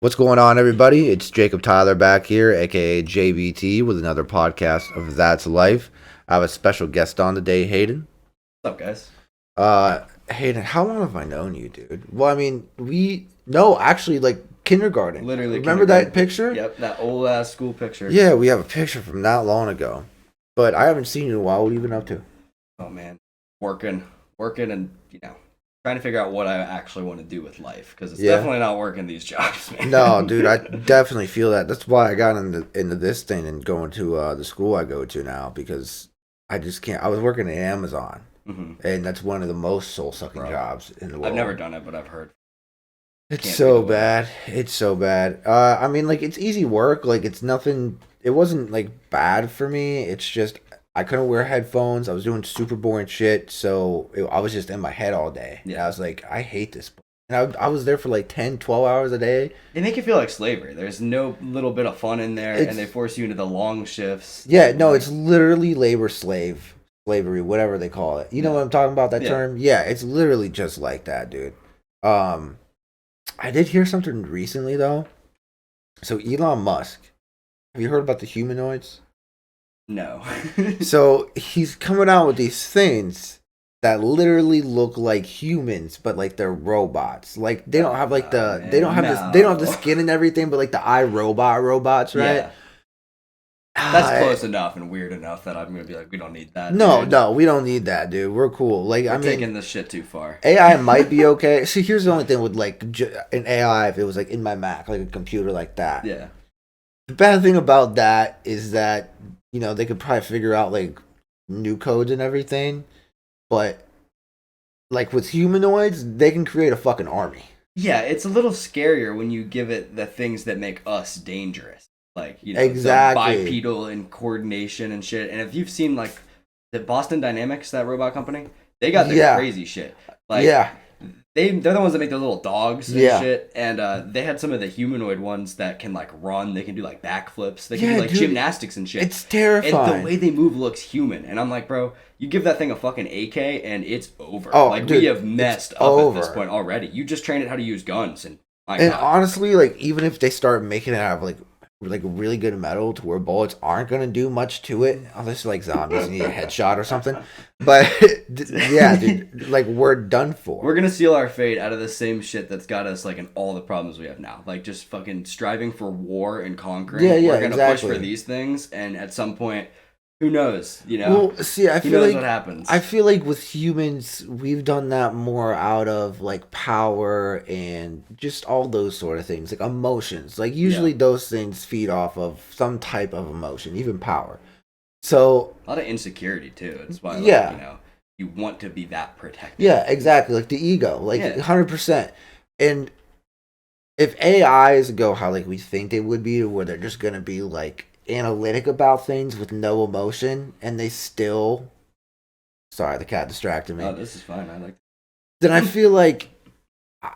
What's going on, everybody? It's JscobTyler back here, aka JBT, with another podcast of That's Life. I have a special guest on today, Hayden. What's up, guys? Hayden, how long have I known you, dude? Well, I mean, actually, like kindergarten. Literally, remember that picture? Yep, that old ass school picture. Yeah, we have a picture from not long ago, but I haven't seen you in a while. What have you been up to? Oh man, working, and trying to figure out what I actually want to do with life because it's definitely not working these jobs, man. No, dude, I definitely feel that. That's why I got into this thing and going to the school I go to now, because I just can't. I was working at Amazon, and that's one of the most soul-sucking jobs in the world. I've never done it, but I've heard. It's so bad. It's so bad. I mean, like, it's easy work. Like, it's nothing. It wasn't like bad for me. It's just I couldn't wear headphones. I was doing super boring shit, so I was just in my head all day. Yeah, I was like, I hate this. And I was there for like 10, 12 hours a day. They make you feel like slavery. There's no little bit of fun in there, and they force you into the long shifts. Yeah, no, it's literally slavery, whatever they call it. You know what I'm talking about, that term? Yeah, it's literally just like that, dude. I did hear something recently, though. So Elon Musk, have you heard about the humanoids? No. So he's coming out with these things that literally look like humans, but like they're robots. Like they don't have like they don't have the skin and everything, but like the robots, right? Yeah. That's close enough and weird enough that I'm gonna be like, we don't need that. No, we don't need that, dude. We're cool. Like, I'm taking this shit too far. AI might be okay. See, here's the only thing with like an AI, if it was like in my Mac, like a computer like that. Yeah. The bad thing about that is that, you know, they could probably figure out like new codes and everything, but like with humanoids, they can create a fucking army. Yeah, it's a little scarier when you give it the things that make us dangerous. Like, you know, exactly. The bipedal and coordination and shit. And if you've seen like the Boston Dynamics, that robot company, they got the crazy shit. Like, they're the ones that make the little dogs and shit. And they had some of the humanoid ones that can like run. They can do like backflips. They can do like gymnastics and shit. It's terrifying. And the way they move looks human. And I'm like, bro, you give that thing a fucking AK and it's over. Oh, like, dude, we have messed up at this point already. You just train it how to use guns. And honestly, like, even if they start making it out of like really good metal to where bullets aren't going to do much to it, unless like zombies need a headshot or something. But yeah, dude, like, we're done for. We're going to seal our fate out of the same shit that's got us like in all the problems we have now. Like, just fucking striving for war and conquering. Yeah, we're going to push for these things, and at some point, who knows, you know? Well, see, I feel like what happens. I feel like with humans, we've done that more out of like power and just all those sort of things, like emotions. Like, usually those things feed off of some type of emotion, even power. So a lot of insecurity too. It's why, like, you know, you want to be that protected. Yeah, exactly. Like the ego, like 100%. And if AIs go how like we think they would be, where they're just gonna be like analytic about things with no emotion, and they still, sorry, the cat distracted me. Oh, this is fine. I like that. Then I feel like,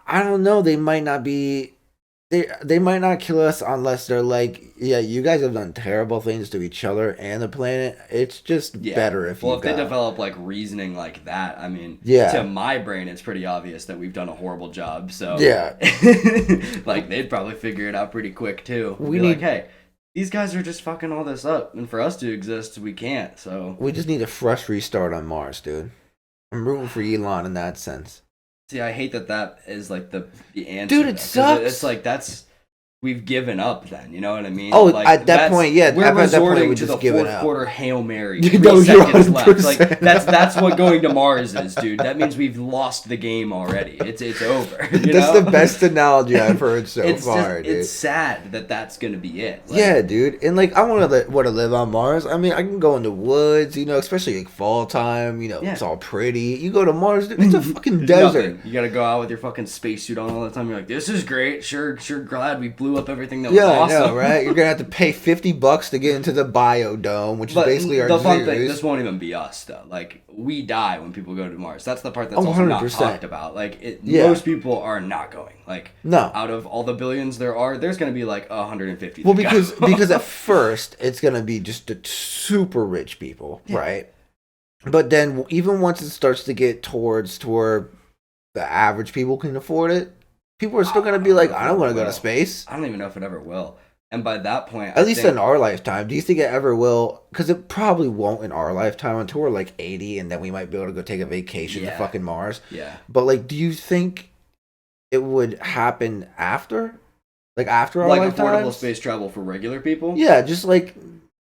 I don't know, they might not be, they might not kill us unless they're like, yeah, you guys have done terrible things to each other and the planet. It's just better if they develop like reasoning like that. I mean, to my brain, it's pretty obvious that we've done a horrible job. So like, they'd probably figure it out pretty quick too. We need, like, hey, these guys are just fucking all this up, and for us to exist, we can't. So we just need a fresh restart on Mars, dude. I'm rooting for Elon in that sense. See, I hate that is like the answer. Dude, it sucks. It's like we've given up then, you know what I mean? Oh, like, at that point, yeah. We're resorting to the fourth quarter Hail Mary. 3 seconds left. Like, that's what going to Mars is, dude. That means we've lost the game already. It's over. That's the best analogy I've heard so far, dude. It's sad that that's going to be it. Like, yeah, dude. And like, I want to live on Mars. I mean, I can go in the woods, you know, especially like fall time, you know, it's all pretty. You go to Mars, dude, it's a fucking desert. Nothing. You got to go out with your fucking spacesuit on all the time. You're like, this is great. Sure glad we blew up everything that was awesome. I know, right? You're gonna have to pay $50 to get into the biodome, which is basically our fun thing. This won't even be us though. Like, we die when people go to Mars. That's the part that's also not talked about. Like, most people are not going. Like, out of all the billions there's gonna be like 150. Well, because at first it's gonna be just the super rich people, right? But then even once it starts to get towards to where the average people can afford it, people are still going to be like, I don't want to go to space. I don't even know if it ever will. And by that point, at least in our lifetime, do you think it ever will? Because it probably won't in our lifetime until we're like 80, and then we might be able to go take a vacation to fucking Mars. Yeah. But like, do you think it would happen after? Like after our lifetimes? Like affordable space travel for regular people? Yeah, just like...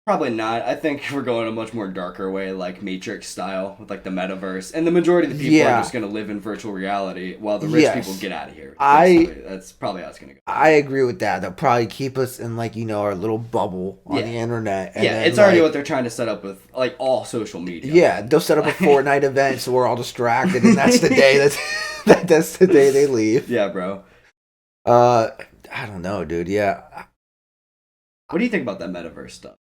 Probably not. I think we're going a much more darker way, like Matrix style, with like the metaverse. And the majority of the people are just going to live in virtual reality while the rich people get out of here. That's probably how it's going to go. I agree with that. They'll probably keep us in like, our little bubble on the internet. And it's already what they're trying to set up with like all social media. Yeah, they'll set up a Fortnite event so we're all distracted, and that's the day that's the day they leave. Yeah, bro. I don't know, dude. Yeah. What do you think about that metaverse stuff?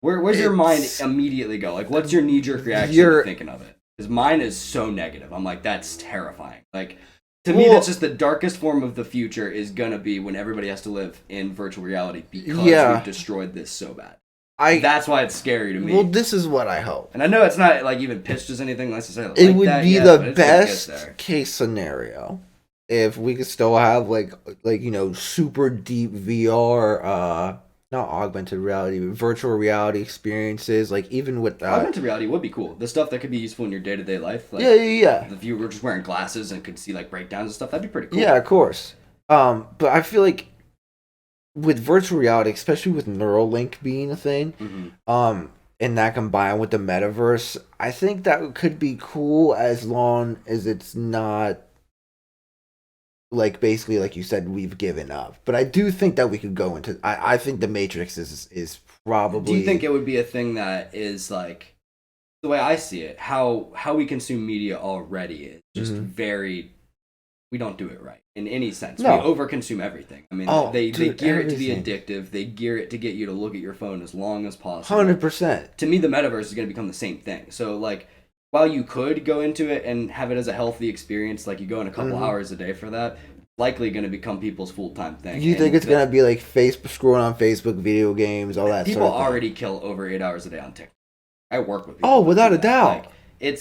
Where's your mind immediately go? Like, what's your knee-jerk reaction to thinking of it? Because mine is so negative. I'm like, that's terrifying. Like, to me, that's just the darkest form of the future is gonna be when everybody has to live in virtual reality because we've destroyed this so bad. That's why it's scary to me. Well, this is what I hope. And I know it's not like even pitched as anything necessarily. It would be the best case scenario if we could still have like super deep VR. Not augmented reality, but virtual reality experiences. Like even with augmented reality would be cool. The stuff that could be useful in your day-to-day life. Like, yeah. If you were just wearing glasses and could see like breakdowns and stuff, that'd be pretty cool. Yeah, of course. But I feel like with virtual reality, especially with Neuralink being a thing, and that combined with the metaverse, I think that could be cool as long as it's not like basically like you said we've given up. But I do think that we could go into I think the Matrix is probably... Do you think it would be a thing that is like the way I see it, how we consume media already is just very... We don't do it right in any sense. No. We overconsume everything. I mean, they gear it to be addictive. They gear it to get you to look at your phone as long as possible. 100%. To me, the metaverse is going to become the same thing. So, like, while you could go into it and have it as a healthy experience, like you go in a couple hours a day for that, likely going to become people's full-time thing. You think it's going to be like scrolling on Facebook, video games, all that people sort of thing? Already kill over 8 hours a day on TikTok. I work with people. Oh, without a doubt. Like,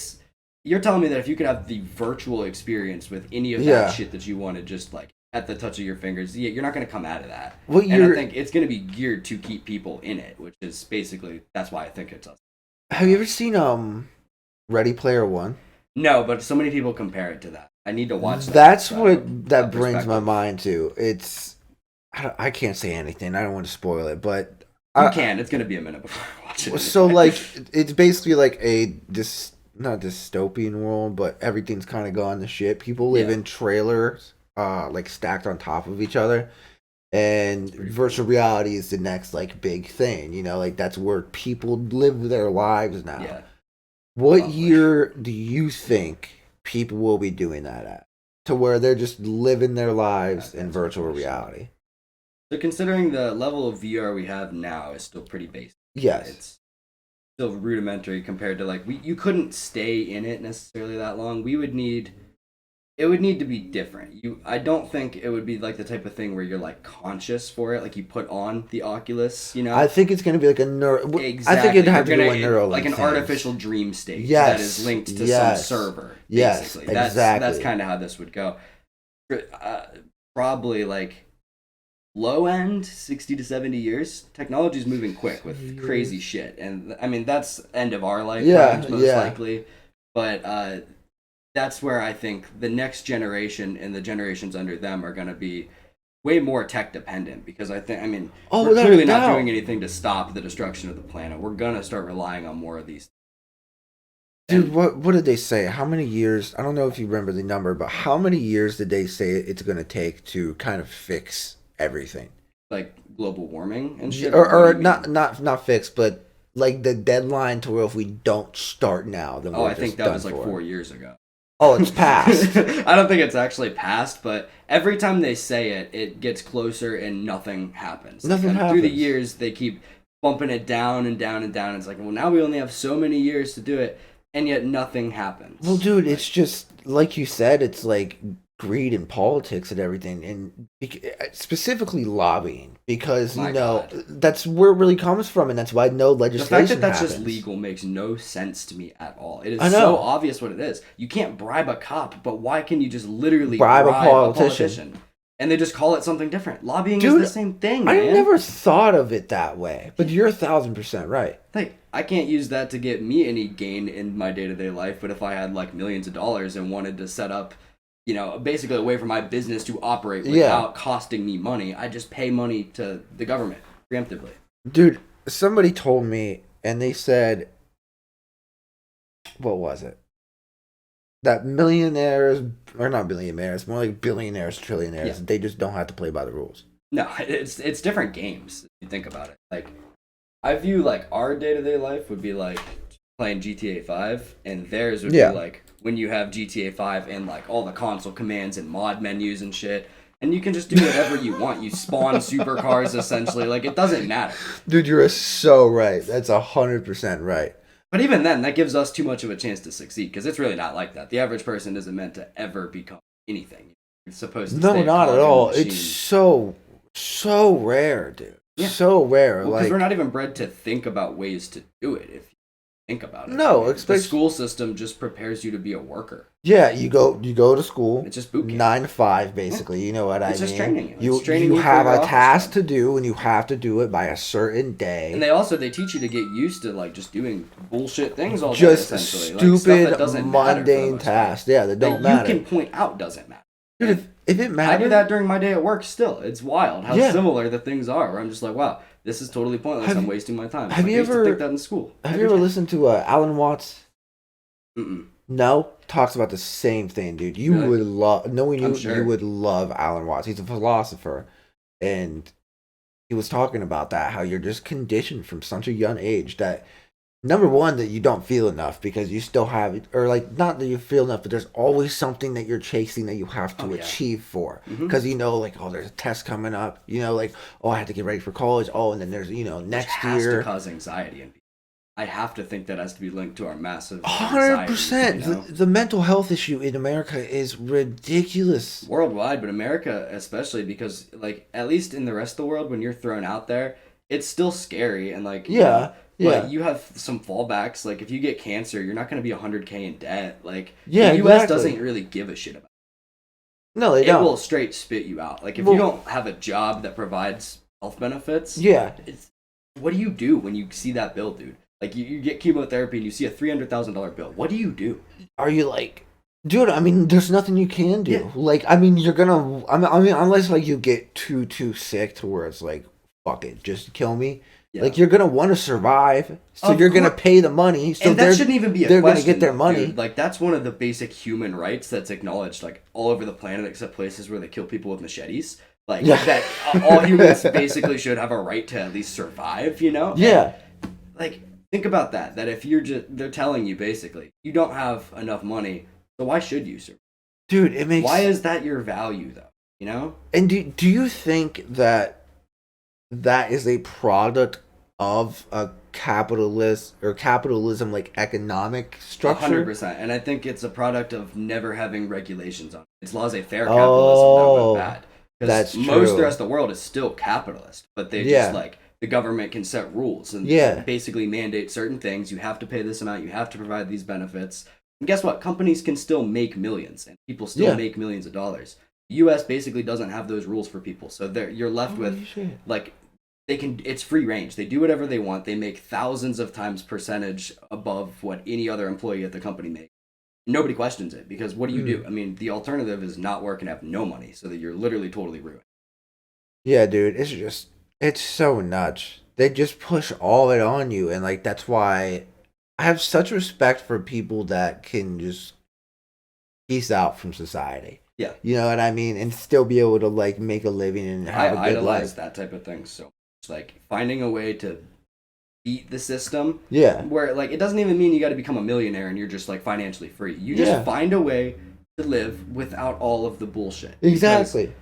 you're telling me that if you could have the virtual experience with any of that shit that you wanted just like at the touch of your fingers, you're not going to come out of that. And I think it's going to be geared to keep people in it, which is basically, that's why I think it's us. Have you ever seen Ready Player One? No, but so many people compare it to that. I need to watch that. That's what that brings my mind to. It's I can't say anything. I don't want to spoil it, but you can. It's going to be a minute before I watch it. So like it's basically like not dystopian world, but everything's kind of gone to shit. People live in trailers, like stacked on top of each other, and virtual reality is the next like big thing. Like that's where people live their lives now. Yeah. What year do you think people will be doing that at? To where they're just living their lives in virtual reality. So considering the level of VR we have now is still pretty basic. Yes. It's still rudimentary compared to like you couldn't stay in it necessarily that long. It would need to be different. I don't think it would be like the type of thing where you're like conscious for it, like you put on the Oculus, I think it's going to be like a Exactly. I think it'd have to be a Neuralink like an thing. Artificial dream state that is linked to some server. Basically. Yes, exactly. That's kind of how this would go. Probably like low end 60 to 70 years. Technology's moving quick with crazy shit, and I mean that's end of our lifetimes most likely, but that's where I think the next generation and the generations under them are going to be way more tech dependent, because we're clearly not doing anything to stop the destruction of the planet. We're going to start relying on more of these. Dude, what did they say? How many years? I don't know if you remember the number, but how many years did they say it's going to take to kind of fix everything? Like global warming and shit? Or not fix, but like the deadline to where if we don't start now, then I think that was like 4 years ago. Oh, it's passed. I don't think it's actually passed, but every time they say it, it gets closer and nothing happens. Through the years, they keep bumping it down and down and down. It's like, well, now we only have so many years to do it, and yet nothing happens. Well, dude, it's just, like you said, it's like greed in politics and everything, and specifically lobbying, because that's where it really comes from, and that's why no legislation. The fact that that's just legal makes no sense to me at all. It is so obvious what it is. You can't bribe a cop, but why can you just literally bribe a politician? And they just call it something different. Lobbying is the same thing, man. I never thought of it that way, but you're 1,000% right. Like, I can't use that to get me any gain in my day-to-day life, but if I had like millions of dollars and wanted to set up, basically a way for my business to operate without costing me money, I just pay money to the government preemptively. Dude, somebody told me, and they said, what was it? That millionaires, or not billionaires, more like billionaires, trillionaires, they just don't have to play by the rules. No, it's different games, if you think about it. Like, I view, like, our day-to-day life would be, like, playing GTA 5, and theirs would be, like, when you have GTA 5 and, like, all the console commands and mod menus and shit, and you can just do whatever you want. You spawn supercars, essentially. Like, it doesn't matter. Dude, you're so right. That's 100% right. But even then, that gives us too much of a chance to succeed, because it's really not like that. The average person isn't meant to ever become anything. It's supposed to stay not at all. It's so rare, dude. Yeah. So rare. Well, because we're not even bred to think about ways to do it, if you think about it. No, the school system just prepares you to be a worker. Yeah, you go to school. It's just boot camp. 9 to 5, basically. You know what I mean? It's just training you. You have a task to do, and you have to do it by a certain day. And they teach you to get used to like just doing bullshit things all day. Just stupid, like, mundane tasks. Yeah, that don't matter. You can point out doesn't matter. Dude, if it matters, I do that during my day at work. Still, it's wild how similar the things are. Where I'm just like, wow, this is totally pointless. I'm wasting my time. Have you ever think that in school? Have you ever listened to Alan Watts? Mm-mm. No, talks about the same thing, dude. You would love, knowing you, you would love Alan Watts. He's a philosopher, and he was talking about that, how you're just conditioned from such a young age that, number one, that you don't feel enough because you still have it, or like, not that you feel enough, but there's always something that you're chasing that you have to achieve for. Because like, oh, there's a test coming up, like, oh, I have to get ready for college. Oh, and then there's, next year. It has to cause anxiety in people. I have to think that has to be linked to our massive 100%. The mental health issue in America is ridiculous. Worldwide, but America especially, because, like, at least in the rest of the world, when you're thrown out there, it's still scary. And, like, but you have some fallbacks. Like, if you get cancer, you're not going to be $100K in debt. Like, the U.S. doesn't really give a shit about it. No, they don't. It will straight spit you out. Like, if you don't have a job that provides health benefits, what do you do when you see that bill, dude? Like, you get chemotherapy and you see a $300,000 bill. What do you do? Are you like, dude, I mean, there's nothing you can do. Yeah. Like, I mean, you're gonna, I mean, unless, like, you get too sick to where it's like, fuck it, just kill me. Yeah. Like, you're gonna want to survive, so you're gonna pay the money. So and that shouldn't even be a question. They're gonna get their money. Dude. Like, that's one of the basic human rights that's acknowledged, like, all over the planet, except places where they kill people with machetes. Like, that all humans basically should have a right to at least survive, Yeah. And, like, think about that. That if they're telling you basically, you don't have enough money, so why should you survive? Dude, it makes. Why is that your value, though? And do you think that is a product of a capitalism, like, economic structure? 100%. And I think it's a product of never having regulations on it. It's laissez-faire capitalism that went bad. That's true. Most of the rest of the world is still capitalist, but they just, like, the government can set rules and basically mandate certain things. You have to pay this amount. You have to provide these benefits. And guess what? Companies can still make millions, and people still make millions of dollars. The U.S. basically doesn't have those rules for people, so you're left with like, it's free range. They do whatever they want. They make thousands of times percentage above what any other employee at the company makes. Nobody questions it, because what do you do? I mean, the alternative is not work and have no money, so that you're literally totally ruined. Yeah, dude, it's so nuts. They just push all it on you, and, like, that's why I have such respect for people that can just peace out from society. Yeah. You know what I mean? And still be able to, like, make a living and have a good life. I idolize that type of thing so much. Like, finding a way to beat the system. Yeah. Where, like, it doesn't even mean you got to become a millionaire and you're just, like, financially free. You just find a way to live without all of the bullshit. Exactly.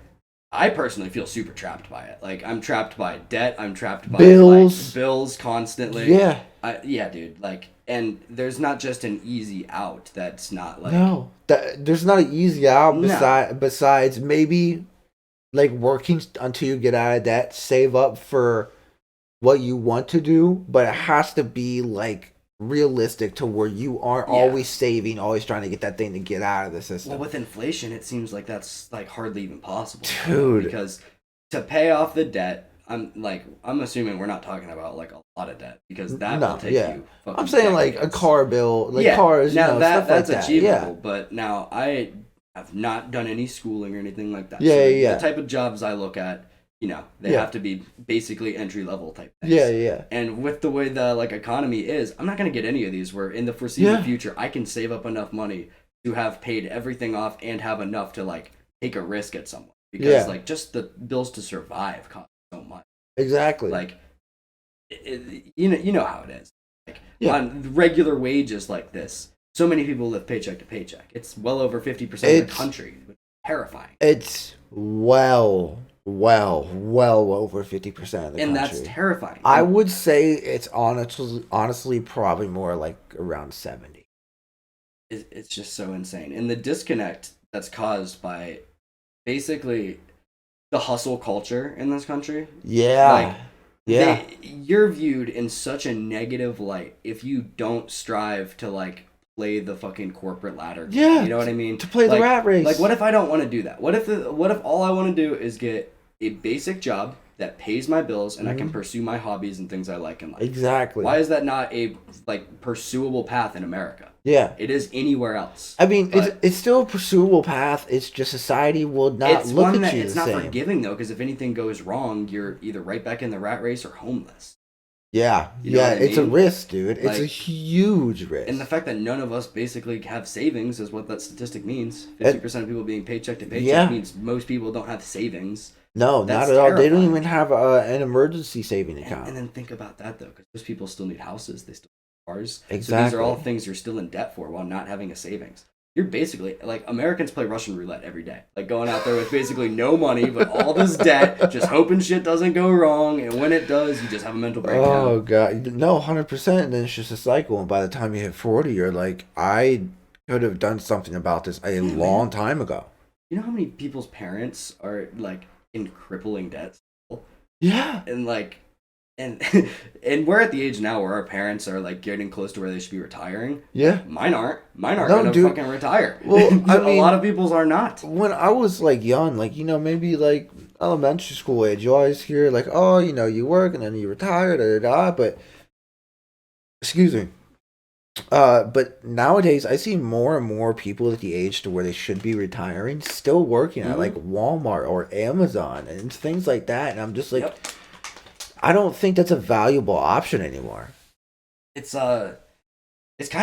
I personally feel super trapped by it. Like, I'm trapped by debt. I'm trapped by bills, like bills constantly. Yeah, yeah, dude. Like, and there's not just an easy out. That's not like no, there's not an easy out. no. Besides maybe like working until you get out of debt, save up for what you want to do, but it has to be like realistic to where you aren't Yeah. always saving, always trying to get that thing to get out of the system. Well, with inflation, it seems like that's like hardly even possible, dude. Because to pay off the debt, I'm assuming we're not talking about like a lot of debt because that will take you. I'm saying decades. like a car bill, like cars. Now that's like achievable, that. but now I have not done any schooling or anything like that. The type of jobs I look at, they have to be basically entry level type things. Yeah. And with the way the like economy is, I'm not gonna get any of these where in the foreseeable future I can save up enough money to have paid everything off and have enough to like take a risk at someone because like just the bills to survive cost so much. Exactly. Like, you know how it is. Like on regular wages like this, so many people live paycheck to paycheck. It's well over 50% of the country. It's terrifying. It's well over 50% of the country. And that's terrifying. I would say it's honestly probably more like around 70. It's just so insane. And the disconnect that's caused by basically the hustle culture in this country. Yeah. You're viewed in such a negative light if you don't strive to like play the fucking corporate ladder. Yeah. You know what I mean? To play the rat race. Like, what if I don't want to do that? What if all I want to do is get a basic job that pays my bills and I can pursue my hobbies and things I like in life? Exactly. Why is that not a like pursuable path in America? Yeah. It is anywhere else. I mean, it's still a pursuable path. It's just society will not look at you the same. It's not forgiving though, because if anything goes wrong, you're either right back in the rat race or homeless. Yeah, it's a risk, dude. It's a huge risk. And the fact that none of us basically have savings is what that statistic means. 50% of people being paycheck to paycheck means most people don't have savings. No, not at all. They don't even have an emergency saving account. And then think about that though, because those people still need houses. They still need cars. Exactly. So these are all things you're still in debt for while not having a savings. You're basically like Americans play Russian roulette every day, like going out there with basically no money but all this debt, just hoping shit doesn't go wrong, and when it does, you just have a mental breakdown. Oh god, no, 100%. And then it's just a cycle, and by the time you hit 40, you're like, I could have done something about this a long time ago. You know how many people's parents are like in crippling debt? Yeah, and like. And we're at the age now where our parents are like getting close to where they should be retiring. Yeah. Mine aren't gonna fucking retire. Well, I mean, a lot of people's are not. When I was like young, like, maybe like elementary school age, you always hear like, oh, you work and then you retire, but excuse me. But nowadays I see more and more people at the age to where they should be retiring still working at like Walmart or Amazon and things like that. And I'm just like, I don't think that's a valuable option anymore. It's kind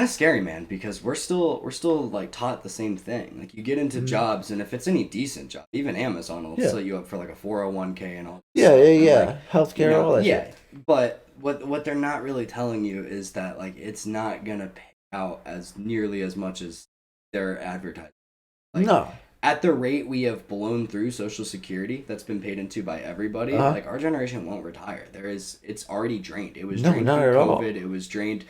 of scary, man, because we're still like taught the same thing. Like you get into jobs, and if it's any decent job, even Amazon will set you up for like a 401k and all. Yeah. Like, healthcare, all that. Yeah, but what they're not really telling you is that like it's not gonna pay out as nearly as much as they're advertising. Like, no. At the rate we have blown through Social Security that's been paid into by everybody, like our generation won't retire. It's already drained. It was drained through COVID. It was drained.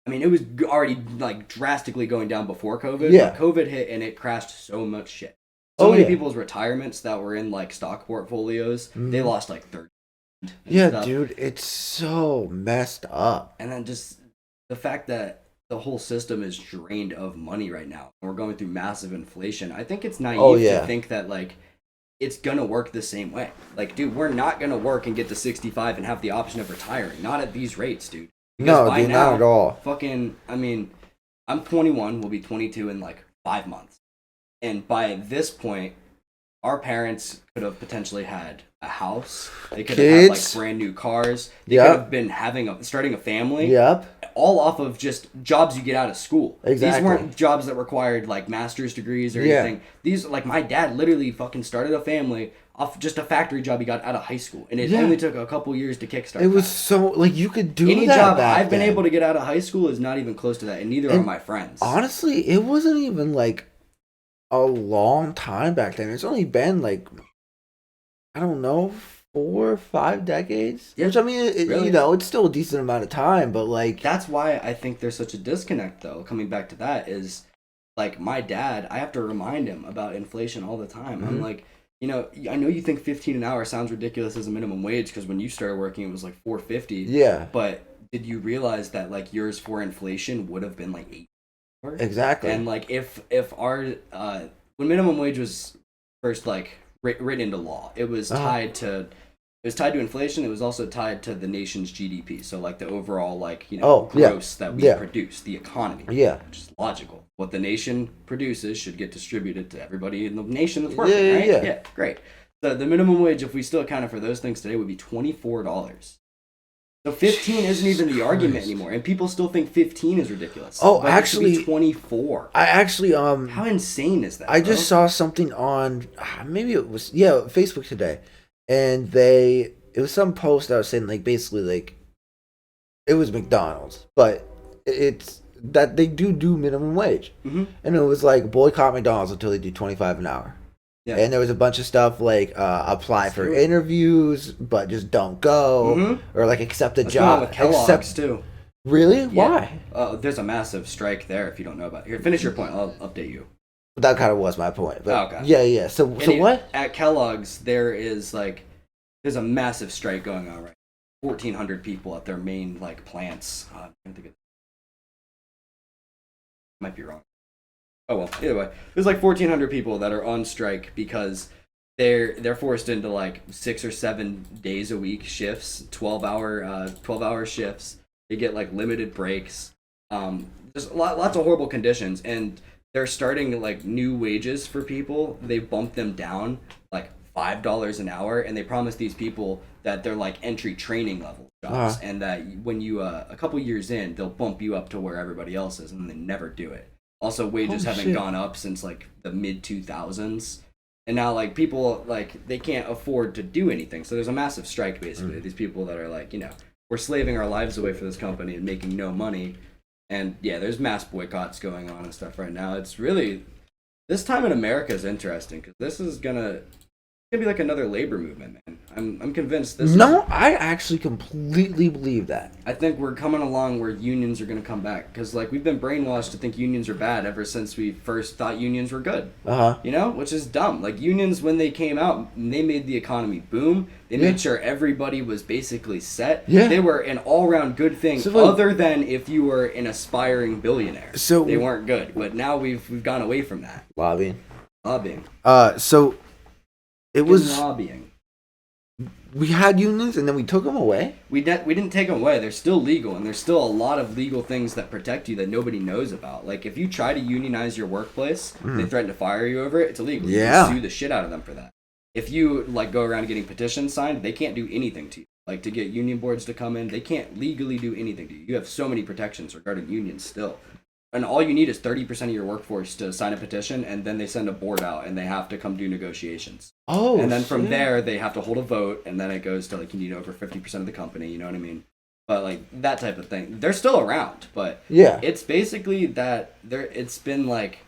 I mean, it was already like drastically going down before COVID. Yeah. But COVID hit and it crashed so much shit. So many people's retirements that were in like stock portfolios, they lost like 30. Yeah, dude, it's so messed up. And then just the fact that the whole system is drained of money right now. We're going through massive inflation. I think it's naive to think that like it's gonna work the same way. Like, dude, we're not gonna work and get to 65 and have the option of retiring. Not at these rates, dude. Because no, dude, now, not at all. Fucking, I mean, I'm 21. We'll be 22 in like 5 months. And by this point, our parents could have potentially had a house. They could have had like brand new cars. They could have been starting a family. Yep. All off of just jobs you get out of school. Exactly. These weren't jobs that required like master's degrees or anything. These, like, my dad literally fucking started a family off just a factory job he got out of high school, and it only took a couple years to kickstart. It was so like you could do any that job back I've been then. able to get out of high school is not even close to that, and neither are my friends. Honestly, it wasn't even like a long time back then. It's only been like I don't know, 4 or 5 decades. Yeah, Which, I mean, really? it's still a decent amount of time, but like That's why I think there's such a disconnect, though. Coming back to that is, like, my dad, I have to remind him about inflation all the time. mm-hmm. I'm like, I know you think 15 an hour sounds ridiculous as a minimum wage because when you started working it was like 450. Yeah. But did you realize that like yours for inflation would have been like 8? Exactly. And like if our when minimum wage was first like written into law, it was tied to inflation. It was also tied to the nation's GDP. So like the overall gross that we produce, the economy. Yeah. Which is logical. What the nation produces should get distributed to everybody in the nation that's working, right? Yeah, great. The minimum wage, if we still accounted for those things today, would be $24. So 15 isn't even the argument anymore, and people still think 15 is ridiculous. Oh, but actually, it should be 24. I actually how insane is that? I just saw something on maybe it was Facebook today, and it was some post that was saying like basically like it was McDonald's, but it's that they do minimum wage, mm-hmm. and it was like boycott McDonald's until they do 25 an hour. Yeah. And there was a bunch of stuff like apply for interviews, but just don't go, mm-hmm. or like accept a job. With Kellogg's too. Really? Yeah. Why? There's a massive strike there. If you don't know about it. Here, finish your point. I'll update you. That kind of was my point. But okay. Yeah. So what? At Kellogg's, there's a massive strike going on right. 1,400 people at their main like plants. I think might be wrong. Oh well, either way, there's like 1,400 people that are on strike because they're forced into like 6 or 7 days a week shifts, 12-hour shifts. They get like limited breaks. There's lots of horrible conditions, and they're starting like new wages for people. They bump them down like $5 an hour, and they promise these people that they're like entry training level jobs, and that when you a couple years in, they'll bump you up to where everybody else is, and they never do it. Also, wages haven't gone up since like the mid 2000s, and now like people like they can't afford to do anything. So there's a massive strike basically. These people that are like, we're slaving our lives away for this company and making no money, and there's mass boycotts going on and stuff right now. It's really this time in America is interesting because this is gonna be like another labor movement, man. I'm convinced this. No, I actually completely believe that. I think we're coming along where unions are going to come back because like we've been brainwashed to think unions are bad ever since we first thought unions were good. Which is dumb. Like unions when they came out, they made the economy boom. They made sure everybody was basically set. Yeah. They were an all-around good thing, other than if you were an aspiring billionaire. So they weren't good. But now we've gone away from that. Lobbying. So it was lobbying. We had unions and then we took them away? We didn't take them away. They're still legal, and there's still a lot of legal things that protect you that nobody knows about. Like, if you try to unionize your workplace, they threaten to fire you over it, it's illegal. Yeah. You can sue the shit out of them for that. If you, like, go around getting petitions signed, they can't do anything to you. Like, to get union boards to come in, they can't legally do anything to you. You have so many protections regarding unions still. And all you need is 30% of your workforce to sign a petition, and then they send a board out, and they have to come do negotiations. Oh, and then from there, they have to hold a vote, and then it goes to, like, you need over 50% of the company, you know what I mean? But, like, that type of thing. They're still around, but it's basically that it's been, like,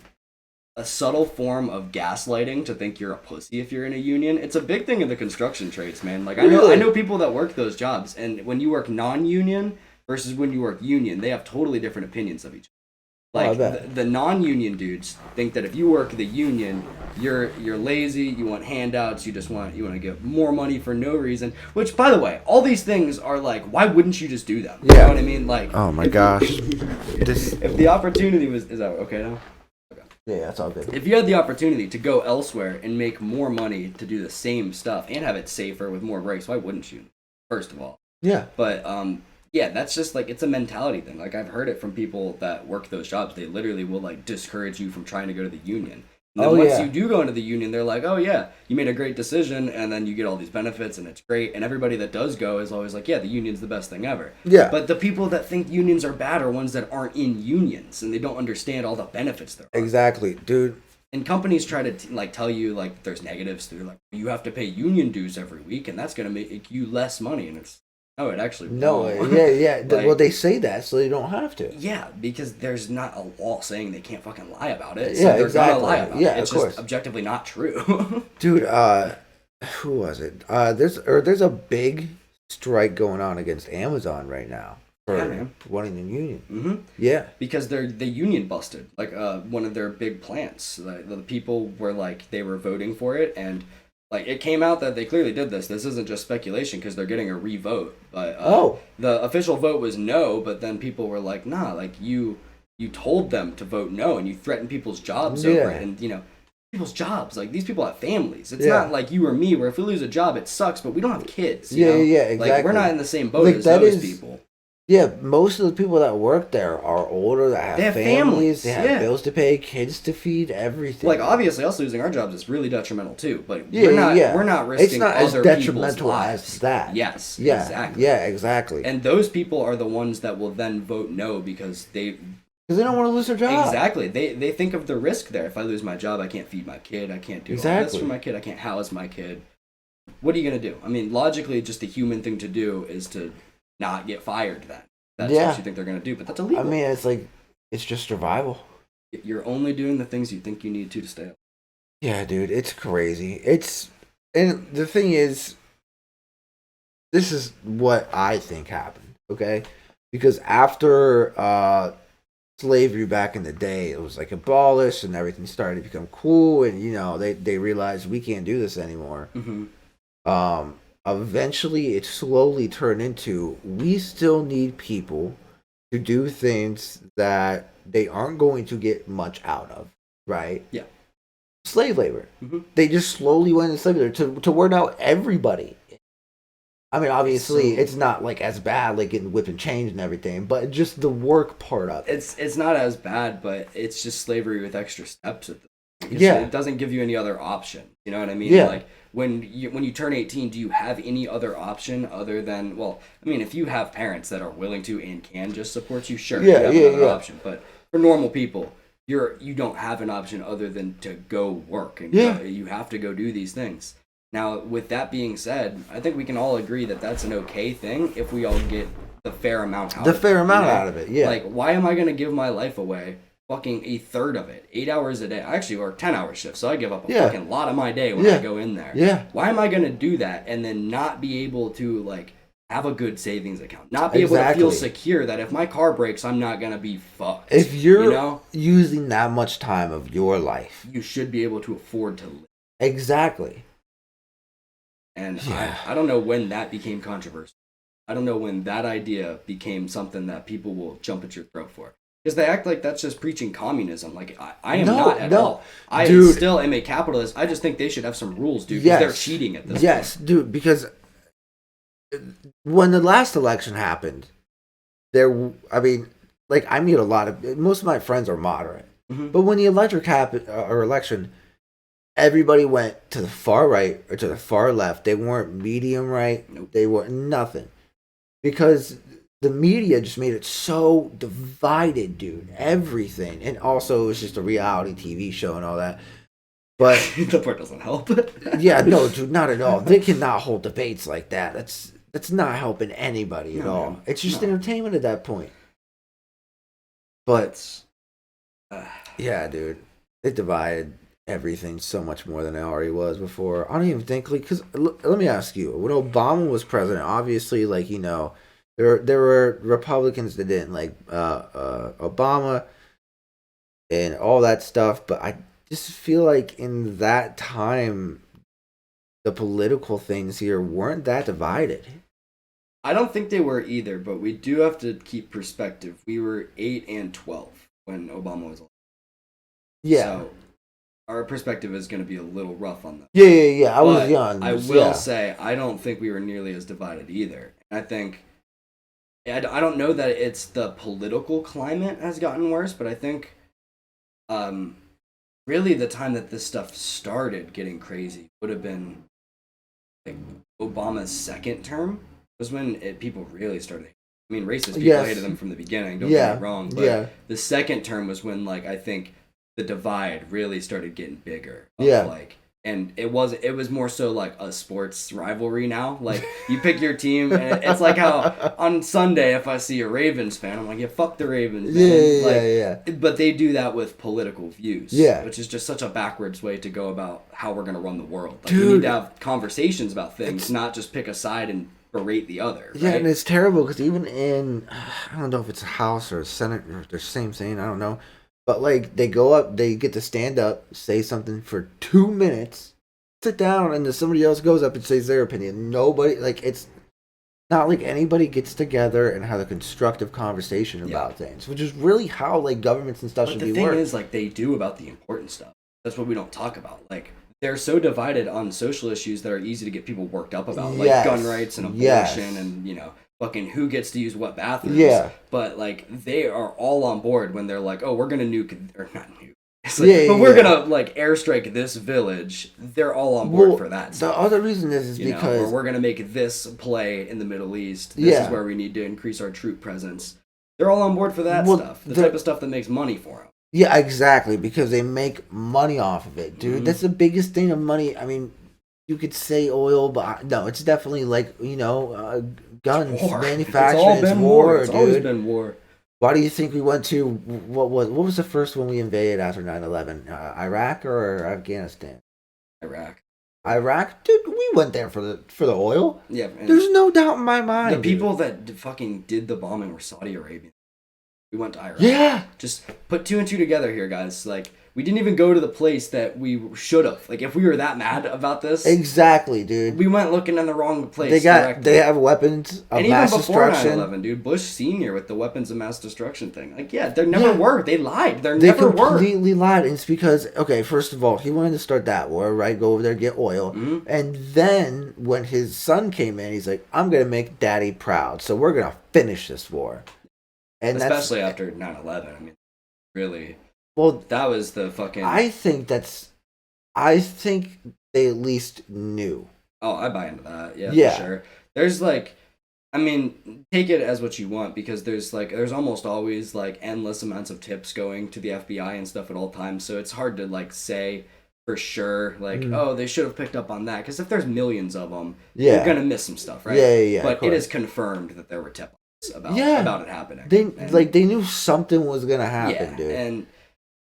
a subtle form of gaslighting to think you're a pussy if you're in a union. It's a big thing in the construction trades, man. Like, I know people that work those jobs, and when you work non-union versus when you work union, they have totally different opinions of each other. Like, the non-union dudes think that if you work the union, you're lazy, you want handouts, you want to get more money for no reason. Which, by the way, all these things are like, why wouldn't you just do them? You know what I mean? Like, oh my gosh. If the opportunity was, is that okay now? Okay. Yeah, that's all good. If you had the opportunity to go elsewhere and make more money to do the same stuff and have it safer with more breaks, why wouldn't you? First of all. Yeah. But yeah, that's just like, it's a mentality thing. Like, I've heard it from people that work those jobs. They literally will like discourage you from trying to go to the union. And then once you do go into the union, they're like, oh yeah, you made a great decision, and then you get all these benefits, and it's great. And everybody that does go is always like, yeah, the union's the best thing ever. Yeah. But the people that think unions are bad are ones that aren't in unions, and they don't understand all the benefits there are. Exactly, dude. And companies try to tell you like there's negatives. They're like, you have to pay union dues every week, and that's gonna make you less money. And it's it actually won't. Yeah. Like, well, they say that so they don't have to. Yeah, because there's not a law saying they can't fucking lie about it. So yeah, they're exactly. Gonna lie about it. It's of course. Just objectively not true. Dude, who was it? There's a big strike going on against Amazon right now for wanting the union. Mm-hmm. Yeah, because the union busted like one of their big plants. The people were like they were voting for it, and like it came out that they clearly did this. This isn't just speculation because they're getting a re-vote. But the official vote was no. But then people were like, nah, like you told them to vote no, and you threatened people's jobs over it, and people's jobs. Like these people have families. It's not like you or me, where if we lose a job, it sucks, but we don't have kids. You know? Exactly. Like we're not in the same boat as those people. Yeah, most of the people that work there are older, that have families, they have bills to pay, kids to feed, everything. Like obviously, us losing our jobs is really detrimental too. But we're not risking it's not other as detrimental people's lives. as that. Yes, exactly. Yeah, exactly. And those people are the ones that will then vote no because they don't want to lose their job. Exactly. They think of the risk there. If I lose my job, I can't feed my kid. I can't do all this for my kid. I can't house my kid. What are you gonna do? I mean, logically, just the human thing to do is to not get fired. Then. That's what you think they're going to do, but that's illegal. I mean, it's just survival. You're only doing the things you think you need to stay up. Yeah, dude, it's crazy. And the thing is, this is what I think happened, okay? Because after slavery back in the day, it was like abolished and everything started to become cool, and they realized we can't do this anymore. Mm-hmm. Eventually, it slowly turned into we still need people to do things that they aren't going to get much out of, right? Yeah. Slave labor. Mm-hmm. They just slowly went into slave labor to wear out everybody. I mean, obviously, it's not like as bad, like getting whipped and chained and everything, but just the work part of it. It's not as bad, but it's just slavery with extra steps. It doesn't give you any other option. You know what I mean? Yeah. Like when you turn 18, do you have any other option other than if you have parents that are willing to and can just support you, sure, you have another option. But for normal people, you don't have an option other than to go work and you have to go do these things. Now, with that being said, I think we can all agree that that's an okay thing if we all get the fair amount out of it. Yeah. Like, why am I going to give my life away? Fucking a third of it, 8 hours a day. I actually work 10-hour shifts, so I give up a fucking lot of my day when I go in there. Yeah. Why am I gonna do that and then not be able to have a good savings account? Not be able to feel secure that if my car breaks, I'm not gonna be fucked. If you're using that much time of your life, you should be able to afford to live. Exactly. And I don't know when that became controversial. I don't know when that idea became something that people will jump at your throat for. Because they act like that's just preaching communism. Like, I am not at all. I still am a capitalist. I just think they should have some rules, dude. Because they're cheating at this point. Yes, dude, because when the last election happened, I meet a lot of... Most of my friends are moderate. Mm-hmm. But when the election, everybody went to the far right or to the far left. They weren't medium right. Nope. They weren't nothing. Because... the media just made it so divided, dude. Everything. And also, it was just a reality TV show and all that. But... the part doesn't help. Yeah, no, dude, not at all. They cannot hold debates like that. That's not helping anybody at all. It's just entertainment at that point. But... yeah, dude. It divided everything so much more than it already was before. I don't even think... Because, let me ask you. When Obama was president, obviously, there were Republicans that didn't like Obama and all that stuff, but I just feel like in that time, the political things here weren't that divided. I don't think they were either, but we do have to keep perspective. We were 8 and 12 when Obama was elected. Yeah. So our perspective is going to be a little rough on that. Yeah. I was young. I will say, I don't think we were nearly as divided either. I think... I don't know that it's the political climate has gotten worse, but I think really the time that this stuff started getting crazy would have been like Obama's second term was when people really started. I mean, racist people hated them from the beginning, don't get me wrong, but the second term was when I think the divide really started getting bigger. And it was more so like a sports rivalry now. Like, you pick your team, and it's like how on Sunday, if I see a Ravens fan, I'm like, yeah, fuck the Ravens, man. Yeah. But they do that with political views. Yeah. Which is just such a backwards way to go about how we're going to run the world. Like, Dude, we need to have conversations about things, not just pick a side and berate the other. Yeah, right? and it's terrible because even in, I don't know if it's a House or a Senate or the same thing, I don't know. But, like, they go up, they get to stand up, say something for 2 minutes, sit down, and then somebody else goes up and says their opinion. Nobody, like, it's not like anybody gets together and have a constructive conversation about things, which is really how, like, governments and stuff should be working. The thing is, like, they do about the important stuff. That's what we don't talk about. Like, they're so divided on social issues that are easy to get people worked up about, like gun rights and abortion and, you know, fucking who gets to use what bathrooms. Yeah. But, like, they are all on board when they're like, oh, we're going to nuke, or not nuke. Like, but we're gonna like airstrike this village. They're all on board for that. The other reason is because or we're gonna make this play in the Middle East. This is where we need to increase our troop presence. They're all on board for that stuff. The type of stuff that makes money for them. Yeah, exactly, because they make money off of it, dude. Mm-hmm. That's the biggest thing of money. I mean, you could say oil, but no, it's definitely like, you know, guns, manufacturing. It's war, dude. It's always been war. Why do you think we went to what was the first one we invaded after 9/11? Iraq or Afghanistan? Iraq, dude. We went there for the oil. Yeah, there's no doubt in my mind. The people that fucking did the bombing were Saudi Arabian. We went to Iraq. Yeah, just put 2 and 2 together here, guys. Like, we didn't even go to the place that we should have. Like, if we were that mad about this, exactly, dude. We went looking in the wrong place. They have weapons of mass destruction. And even before 9/11, dude, Bush Senior with the weapons of mass destruction thing. Like, yeah, there never were. They lied. They never were. They completely lied. And it's because, okay, first of all, he wanted to start that war, right? Go over there, get oil, and then when his son came in, he's like, "I'm gonna make Daddy proud, so we're gonna finish this war." And especially after 9/11, I mean, really. Well, that was the fucking... I think they at least knew. Oh, I buy into that. Yeah, for sure. There's, like... I mean, take it as what you want, because there's almost always, like, endless amounts of tips going to the FBI and stuff at all times, so it's hard to, like, say for sure, like, oh, they should have picked up on that, because if there's millions of them, you're gonna miss some stuff, right? Yeah. But it is confirmed that there were tip-offs about it happening. They knew something was gonna happen, dude. And...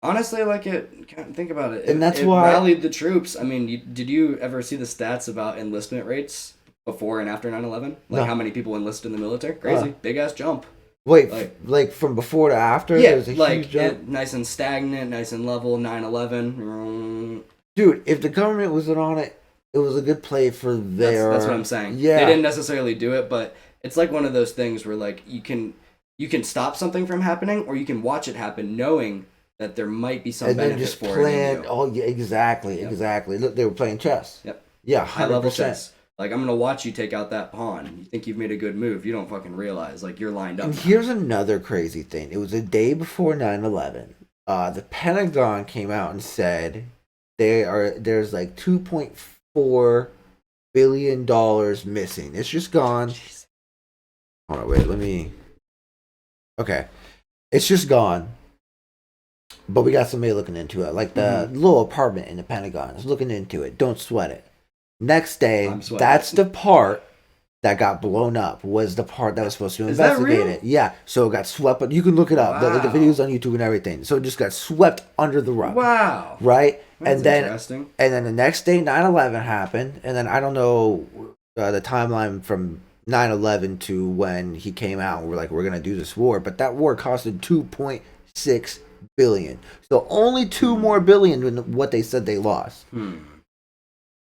honestly, like, think about it. And that's it why rallied the troops. I mean, did you ever see the stats about enlistment rates before and after 9/11? Like, how many people enlisted in the military? Crazy. Big ass jump. Wait, like from before to after? Yeah, there's a huge jump? Nice and stagnant, nice and level, 9/11. Dude, if the government wasn't on it, it was a good play for their... That's what I'm saying. Yeah. They didn't necessarily do it, but it's like one of those things where, like, you can stop something from happening, or you can watch it happen knowing that there might be some and benefit then just for plan, it. Oh, yeah, exactly. Look, they were playing chess. Yep. Yeah, 100%. High-level chess. Like, I'm going to watch you take out that pawn. You think you've made a good move. You don't fucking realize. Like, you're lined up. And here's another crazy thing. It was a day before 9/11. The Pentagon came out and said there's like $2.4 billion missing. It's just gone. Jeez. Hold on, wait, let me... Okay. It's just gone. But we got somebody looking into it. Like the little apartment in the Pentagon is looking into it. Don't sweat it. Next day, that's the part that got blown up. Was the part that was supposed to investigate it. Yeah. So it got swept. But you can look it up. Wow. The videos on YouTube and everything. So it just got swept under the rug. Wow. Right? That's interesting. And then the next day, 9/11 happened. And then I don't know the timeline from 9/11 to when he came out and we're like, we're going to do this war. But that war costed $2.6 billion. So only $2 more billion than what they said they lost.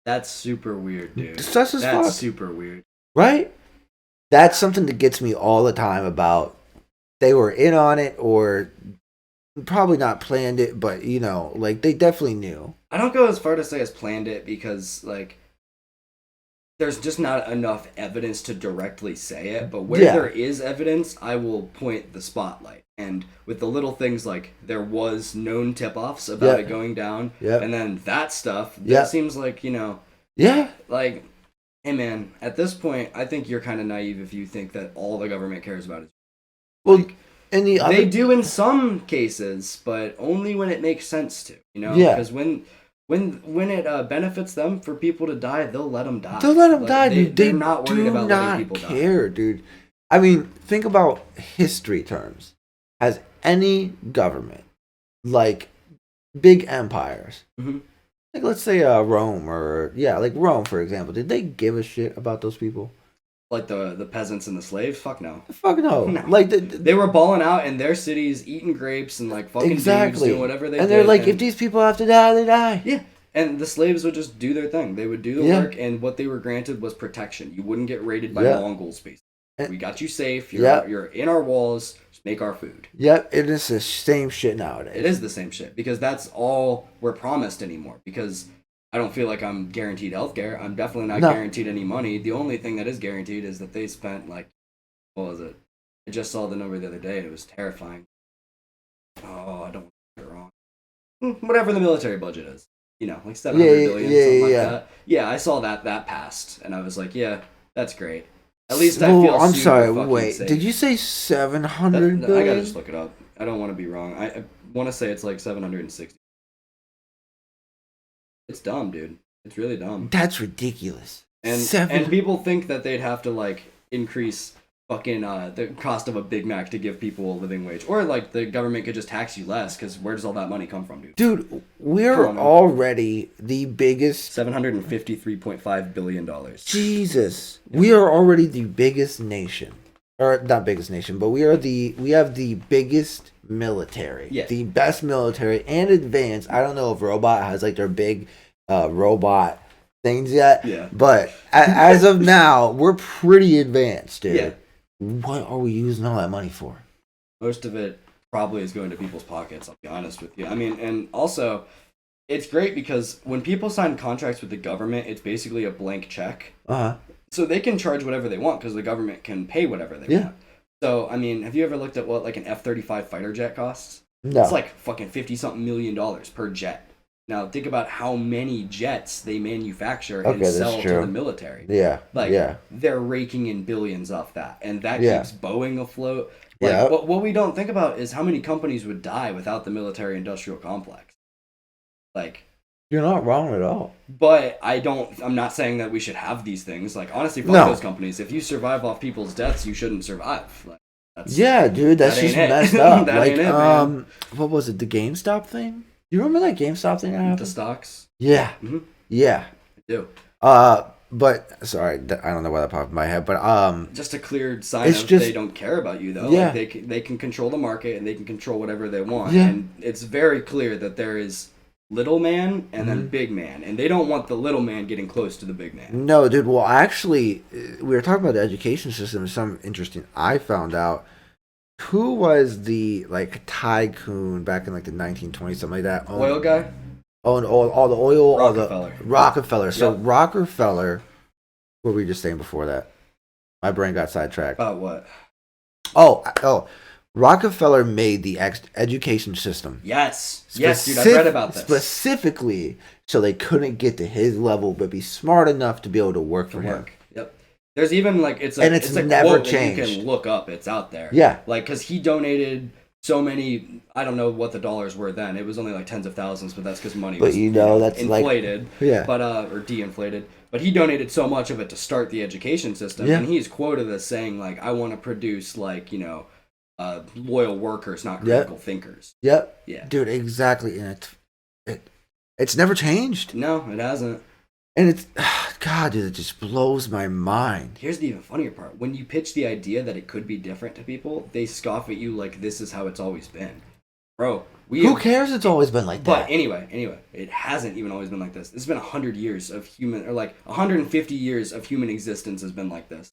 That's super weird, dude. That's super weird. Right? That's something that gets me all the time about they were in on it or probably not planned it, but, you know, like, they definitely knew. I don't go as far to say as planned it because, like, there's just not enough evidence to directly say it, but where there is evidence, I will point the spotlight. And with the little things like there was known tip-offs about it going down, and then that stuff, that seems like, you know... Yeah. Like, hey man, at this point, I think you're kind of naive if you think that all the government cares about is... Well, like, they do in some cases, but only when it makes sense to, you know? Yeah. Because when when it benefits them for people to die, they'll let them die. They'll let them die, dude. They're not worried about letting people die, dude. I mean, think about history terms. Has any government, like big empires, like let's say Rome like Rome, for example, did they give a shit about those people? Like the peasants and the slaves? Fuck no. Fuck no. No. Like they were balling out in their cities, eating grapes and like fucking dudes doing whatever they did. And they're like, if these people have to die, they die. Yeah. And the slaves would just do their thing. They would do the work, and what they were granted was protection. You wouldn't get raided by Mongols, basically. We got you safe. You're in our walls. Just make our food. Yep. It is the same shit nowadays. It is the same shit because that's all we're promised anymore. Because I don't feel like I'm guaranteed healthcare. I'm definitely not guaranteed any money. The only thing that is guaranteed is that they spent like, what was it? I just saw the number the other day and it was terrifying. Oh, I don't want to get it wrong. Whatever the military budget is. You know, like 700 billion, something like that. Yeah, I saw that passed and I was like, yeah, that's great. At least I feel I'm sorry, wait. safe. Did you say 700 billion? I gotta just look it up. I don't want to be wrong. I want to say it's like 760. It's dumb, dude. It's really dumb. That's ridiculous. And people think that they'd have to like increase fucking the cost of a Big Mac to give people a living wage, or like the government could just tax you less. Because where does all that money come from, dude? Dude, we're already the biggest. $753.5 billion. Jesus, we are already the biggest nation, or not biggest nation, but we have the biggest military, the best military and advanced. I don't know if Robot has like their big robot things yet, but as of now, we're pretty advanced, dude. Yeah. What are we using all that money for? Most of it probably is going to people's pockets, I'll be honest with you. I mean, and also, it's great because when people sign contracts with the government, it's basically a blank check. So they can charge whatever they want because the government can pay whatever they want. So, I mean, have you ever looked at what like an F-35 fighter jet costs? No. It's like fucking $50-something million per jet. Now, think about how many jets they manufacture and sell to the military. They're raking in billions off that. And that keeps Boeing afloat. Like, what we don't think about is how many companies would die without the military-industrial complex. Like, you're not wrong at all. But I'm not saying that we should have these things. Like, honestly, fuck those companies. If you survive off people's deaths, you shouldn't survive. Like, dude, that's just messed up. Like, what was it, the GameStop thing? You remember that GameStop thing that happened? The stocks? Yeah. Yeah. I do. But, sorry, I don't know why that popped in my head, but, just a clear sign they don't care about you, though. Yeah. Like, they can control the market, and they can control whatever they want. Yeah. And it's very clear that there is little man and then big man, and they don't want the little man getting close to the big man. No, dude, well, actually, we were talking about the education system, something interesting I found out. Who was the like tycoon back in like the 1920s, something like that? Oil guy? All the oil, Rockefeller. Rockefeller. So Rockefeller. What were we just saying before that? My brain got sidetracked. About what? Oh, Rockefeller made the education system. Yes, dude, I read about this. Specifically, so they couldn't get to his level, but be smart enough to be able to work for him. Yep. There's even like it's a never quote changed. That you can look up. It's out there. Yeah. Like because he donated so many. I don't know what the dollars were then. It was only like tens of thousands, but that's because money was that's inflated. Like, yeah. But or de-inflated. But he donated so much of it to start the education system, and he's quoted as saying like, "I want to produce like loyal workers, not critical thinkers." Yep. Yeah. Dude, exactly, and it's never changed. No, it hasn't. And it's, God, dude, it just blows my mind. Here's the even funnier part. When you pitch the idea that it could be different to people, they scoff at you like this is how it's always been. Bro, who cares it's always been like that? But anyway, it hasn't even always been like this. It's been 100 years of human, or like 150 years of human existence has been like this.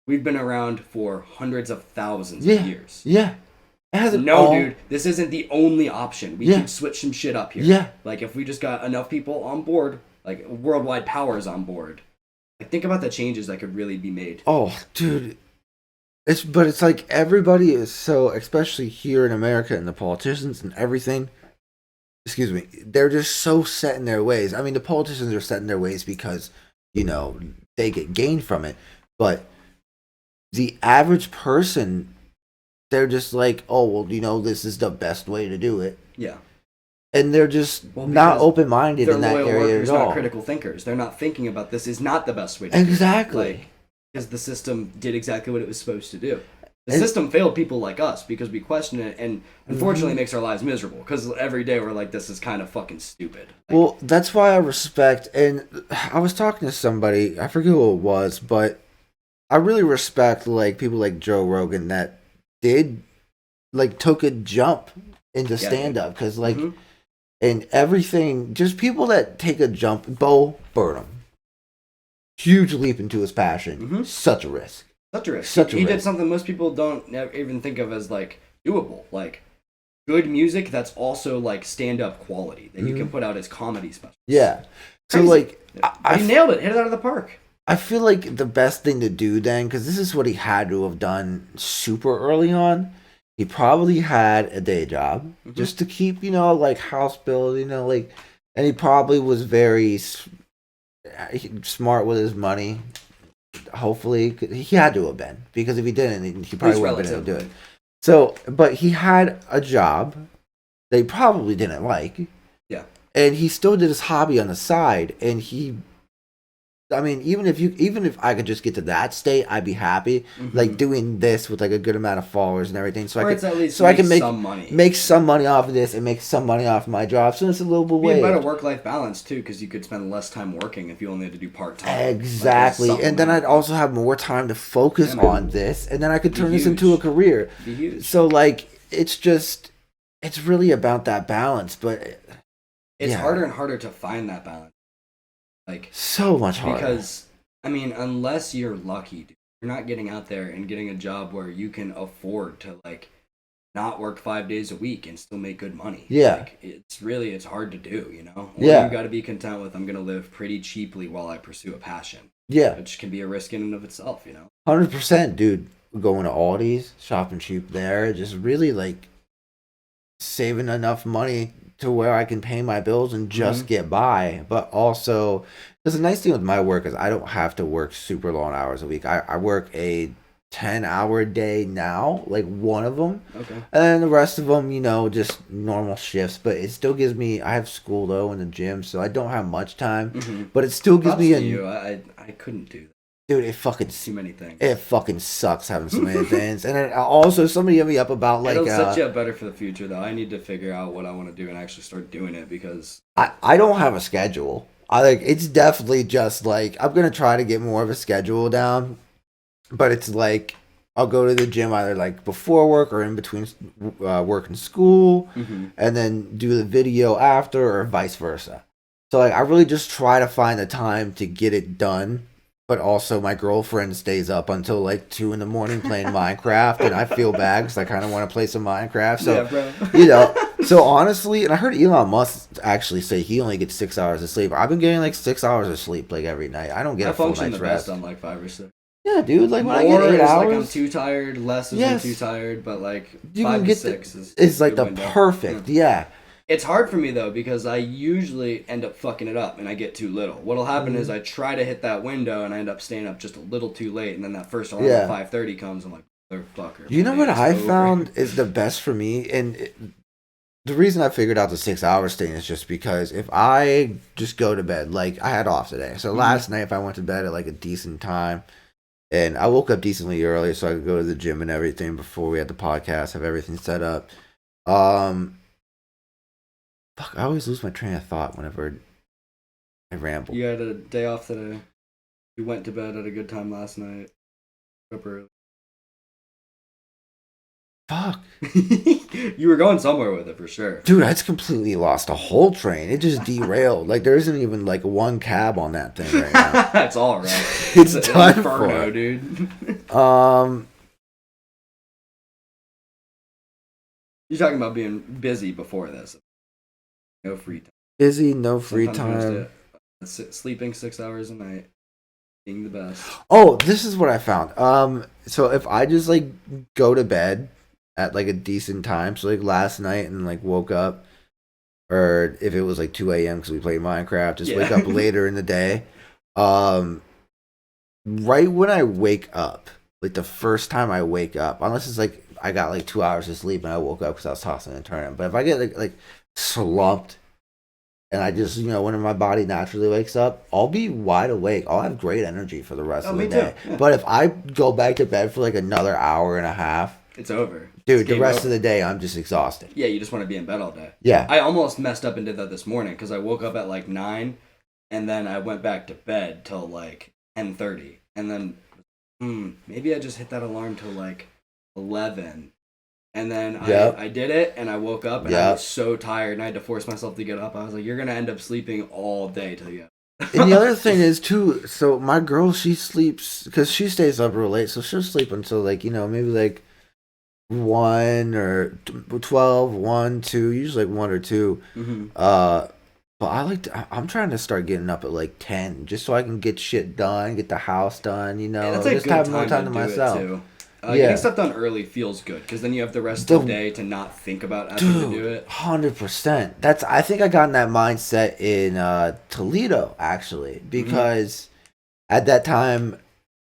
We've been around for hundreds of thousands of years. Yeah. Dude, this isn't the only option. We can switch some shit up here. Yeah. Like if we just got enough people on board, like worldwide powers on board. Like think about the changes that could really be made. Oh, dude. It's like everybody is so, especially here in America and the politicians and everything, they're just so set in their ways. I mean, the politicians are set in their ways because, they get gain from it. But the average person, they're just like, oh, well, this is the best way to do it. Yeah. and they're just not open-minded in that area at all. They're not critical thinkers. They're not thinking about this is not the best way to exactly. do it. Like, because the system did exactly what it was supposed to do. The system failed people like us because we question it, and unfortunately makes our lives miserable. Because every day we're like, this is kind of fucking stupid. Like, well, that's why I respect, and I was talking to somebody, I forget who it was, but I really respect like people like Joe Rogan that did like took a jump into stand-up, because like and everything, just people that take a jump. Bo Burnham, huge leap into his passion, such a risk. He did something most people don't even think of as like doable, like good music that's also like stand-up quality that you can put out as comedy specials. Yeah, so like he nailed it, hit it out of the park. I feel like the best thing to do then, because this is what he had to have done super early on. He probably had a day job just to keep, like house bill, like, and he probably was very smart with his money. Hopefully, he had to have been, because if he didn't, he probably wouldn't have been able to do it. So, but he had a job that he probably didn't like. Yeah. And he still did his hobby on the side, and I mean, even if I could just get to that state, I'd be happy. Like doing this with like a good amount of followers and everything, so I can make some money off of this and make some money off of my job. So it's a little bit be a better work-life balance too, because you could spend less time working if you only had to do part-time. Exactly, like, and then I'd also have more time to focus on this, and then I could turn this into a career. So like, it's really about that balance, but it's harder and harder to find that balance. Like, so much harder. Because, I mean, unless you're lucky, dude, you're not getting out there and getting a job where you can afford to, like, not work 5 days a week and still make good money. Yeah. Like, it's hard to do, Or you got to be content with, I'm going to live pretty cheaply while I pursue a passion. Yeah. Which can be a risk in and of itself, 100%, dude. Going to Aldi's, shopping cheap there, just really, like, saving enough money to where I can pay my bills and just get by. But also, there's a nice thing with my work is I don't have to work super long hours a week. I work a 10-hour day now, like one of them. Okay. And then the rest of them, just normal shifts. But it still gives me, I have school though in the gym, so I don't have much time. But it still gives me I couldn't do that. Dude, it fucking too many things. It fucking sucks having so many things. And then also somebody hit me up about like it'll set you up better for the future though. I need to figure out what I want to do and actually start doing it, because I don't have a schedule. It's definitely just like I'm gonna try to get more of a schedule down, but it's like I'll go to the gym either like before work or in between work and school, and then do the video after, or vice versa. So like I really just try to find the time to get it done. But also, my girlfriend stays up until like 2 a.m. playing Minecraft, and I feel bad because I kind of want to play some Minecraft. So, so honestly, and I heard Elon Musk actually say he only gets 6 hours of sleep. I've been getting like 6 hours of sleep like every night. I don't get a full night's rest. On like 5 or 6. Yeah, dude. Like when I get 8 hours, like I'm too tired. Less is I'm too tired. But like 5 to 6 is like the perfect. Yeah. It's hard for me though, because I usually end up fucking it up and I get too little. What'll happen is I try to hit that window and I end up staying up just a little too late, and then that first alarm at 5:30 comes. I'm like, motherfucker. You know what I found is the best for me, and the reason I figured out the 6 hours thing is just because if I just go to bed, like I had off today, so last night if I went to bed at like a decent time, and I woke up decently early so I could go to the gym and everything before we had the podcast, have everything set up. Fuck, I always lose my train of thought whenever I ramble. You had a day off today. You went to bed at a good time last night. Up early. Fuck. You were going somewhere with it for sure. Dude, I just completely lost a whole train. It just derailed. Like, there isn't even like one cab on that thing right now. That's all right. It's done inferno, dude. You're talking about being busy before this. No free time. Busy, no free time. Sleeping 6 hours a night. Being the best. Oh, this is what I found. So if I just like go to bed at like a decent time, so like last night and like woke up, or if it was like 2 a.m. because we played Minecraft, just wake up later in the day. Right when I wake up, like the first time I wake up, unless it's like I got like 2 hours of sleep and I woke up because I was tossing and turning. But if I get like slumped, and I just, when my body naturally wakes up, I'll be wide awake. I'll have great energy for the rest of the day. Yeah. But if I go back to bed for like another hour and a half, it's over. Dude, the rest of the day, I'm just exhausted. Yeah, you just want to be in bed all day. Yeah. I almost messed up and did that this morning because I woke up at like 9, and then I went back to bed till like 10:30. And then maybe I just hit that alarm till like 11. And then I did it, and I woke up, and I was so tired, and I had to force myself to get up. I was like, you're going to end up sleeping all day till you. And the other thing is, too, so my girl, she sleeps, because she stays up real late, so she'll sleep until, like, maybe, like, 1 or 12, 1, 2, usually, like, 1 or 2. Mm-hmm. But I'm trying to start getting up at, like, 10, just so I can get shit done, get the house done, that's just have more time to myself. Too. Getting stuff done early feels good because then you have the rest of the day to not think about having to do it. 100%. I think I got in that mindset in Toledo, actually, because at that time,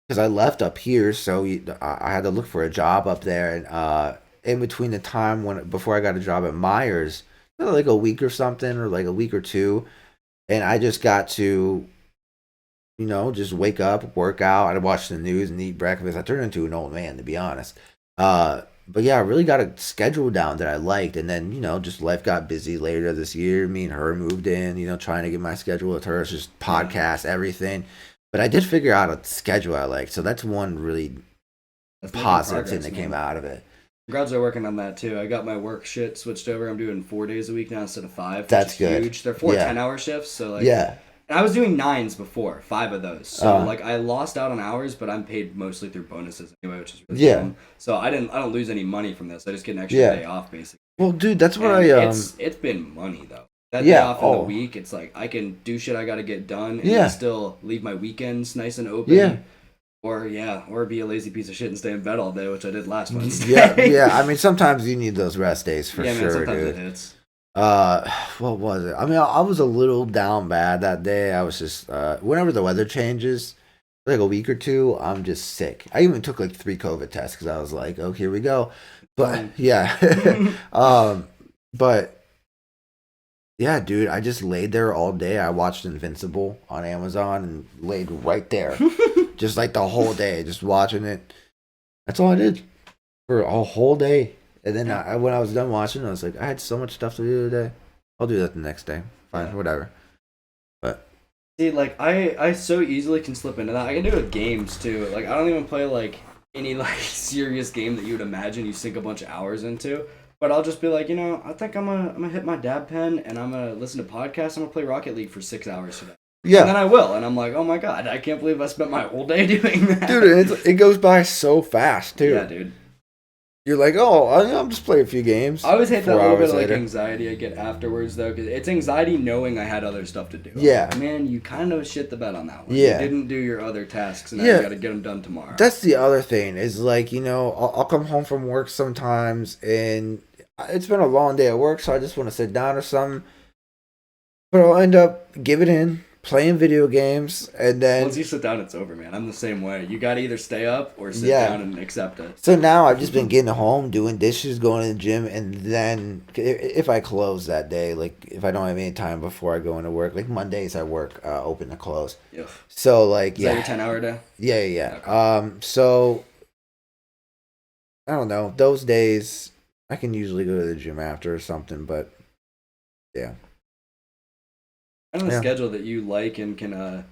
because I left up here, so I had to look for a job up there, and in between the time before I got a job at Myers, like a week or something, or like a week or two, and I just got to just wake up, work out. I'd watch the news and eat breakfast. I turned into an old man, to be honest. But yeah, I really got a schedule down that I liked. And then, just life got busy later this year. Me and her moved in, trying to get my schedule with her. It's just podcasts, everything. But I did figure out a schedule I liked. So that's one really positive thing that came out of it. Congrats are working on that too. I got my work shit switched over. I'm doing 4 days a week now instead of 5. That's good. Huge. They're 4 10-hour shifts. So like, yeah. And I was doing 9s before, 5 of those. So like I lost out on hours, but I'm paid mostly through bonuses anyway, which is really fun. So I don't lose any money from this. I just get an extra day off basically. Well, dude, that's what it's been money though. That day off in the week, it's like I can do shit I got to get done and still leave my weekends nice and open. Yeah. Or be a lazy piece of shit and stay in bed all day, which I did last Wednesday. Yeah. I mean, sometimes you need those rest days for sure, man, sometimes dude. It hits. What was it? I mean, I was a little down bad that day. I was just whenever the weather changes, like a week or two, I'm just sick. I even took like 3 COVID tests because I was like, oh, here we go. But yeah, but yeah, dude, I just laid there all day. I watched Invincible on Amazon and laid right there, just like the whole day, just watching it. That's all I did for a whole day. And then when I was done watching, I was like, I had so much stuff to do today. I'll do that the next day. Fine, whatever. But see, like I so easily can slip into that. I can do it with games too. Like I don't even play like any like serious game that you would imagine you sink a bunch of hours into. But I'll just be like, I think I'm gonna hit my dab pen and I'm gonna listen to podcasts. I'm gonna play Rocket League for 6 hours today. Yeah. And then I will, and I'm like, oh my god, I can't believe I spent my whole day doing that. Dude, it goes by so fast too. Yeah, dude. You're like, oh, I'll just play a few games. I always hate that little bit of like anxiety I get afterwards, though, because it's anxiety knowing I had other stuff to do. Yeah. Like, man, you kind of shit the bed on that one. Yeah. You didn't do your other tasks, and now you got to get them done tomorrow. That's the other thing, is like, I'll come home from work sometimes, and it's been a long day at work, so I just want to sit down or something. But I'll end up giving in, playing video games, and then once you sit down, it's over, man. I'm the same way. You gotta either stay up or sit down and accept it. So now I've just been getting home, doing dishes, going to the gym, and then if I close that day, like if I don't have any time before I go into work, like Mondays I work open to close. Yeah. So like Is that your 10-hour day? Yeah. Okay. So I don't know. Those days I can usually go to the gym after or something, but yeah. Having a schedule that you like and can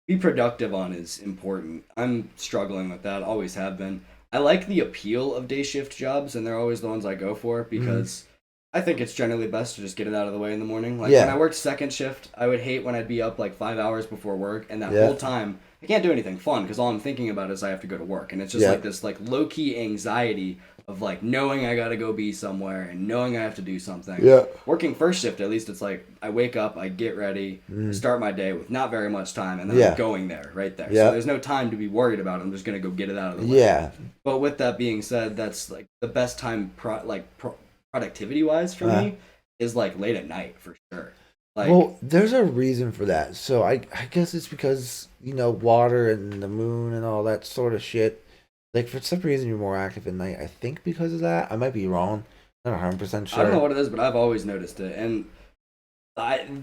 be productive on is important. I'm struggling with that, always have been. I like the appeal of day shift jobs, and they're always the ones I go for because I think it's generally best to just get it out of the way in the morning. Like when I worked second shift, I would hate when I'd be up like 5 hours before work, and that whole time I can't do anything fun because all I'm thinking about is I have to go to work, and it's just like this like low-key anxiety of like knowing I gotta go be somewhere and knowing I have to do something. Yeah. Working first shift, at least it's like I wake up, I get ready, start my day with not very much time, and then I'm going there, right there. So there's no time to be worried about. I'm just gonna go get it out of the way. Yeah. But with that being said, that's like the best time productivity wise for me is like late at night for sure. Like, well, there's a reason for that. So I guess it's because water and the moon and all that sort of shit. Like, for some reason, you're more active at night. I think because of that. I might be wrong. Not 100% sure. I don't know what it is, but I've always noticed it. And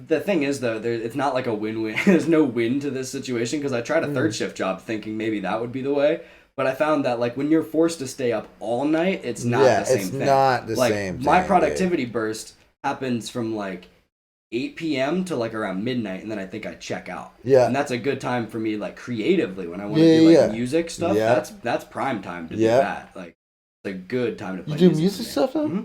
the thing is, though, it's not like a win-win. There's no win to this situation, because I tried a third shift job thinking maybe that would be the way. But I found that, like, when you're forced to stay up all night, it's not the same thing. It's not the same thing. My productivity burst happens from, like, 8 p.m. to, like, around midnight, and then I think I check out. Yeah. And that's a good time for me, like, creatively, when I want to do, like, music stuff. Yeah. That's prime time to do that. Like, it's a good time to play music. You do music stuff, though? Mm-hmm.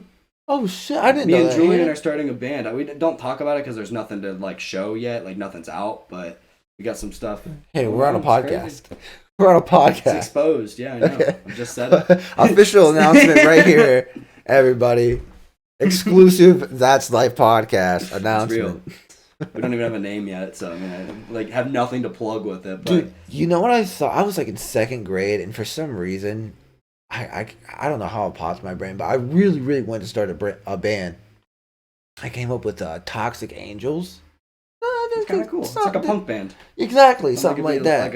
Oh, shit. I didn't know that. Me and Julian are starting a band. We don't talk about it because there's nothing to, like, show yet. Like, nothing's out, but we got some stuff. Hey, we're on a podcast. Crazy. We're on a podcast. It's exposed. Yeah, I know. Okay. I just said it. Official announcement right here, everybody. Exclusive That's Life podcast announcement. We don't even have a name yet, so I mean, I have nothing to plug with it. But dude, you know what I thought? I was like in second grade, and for some reason, I don't know how it popped in my brain, but I really wanted to start a band. I came up with Toxic Angels. It's kind of cool. It's like a punk band. Exactly, something like that.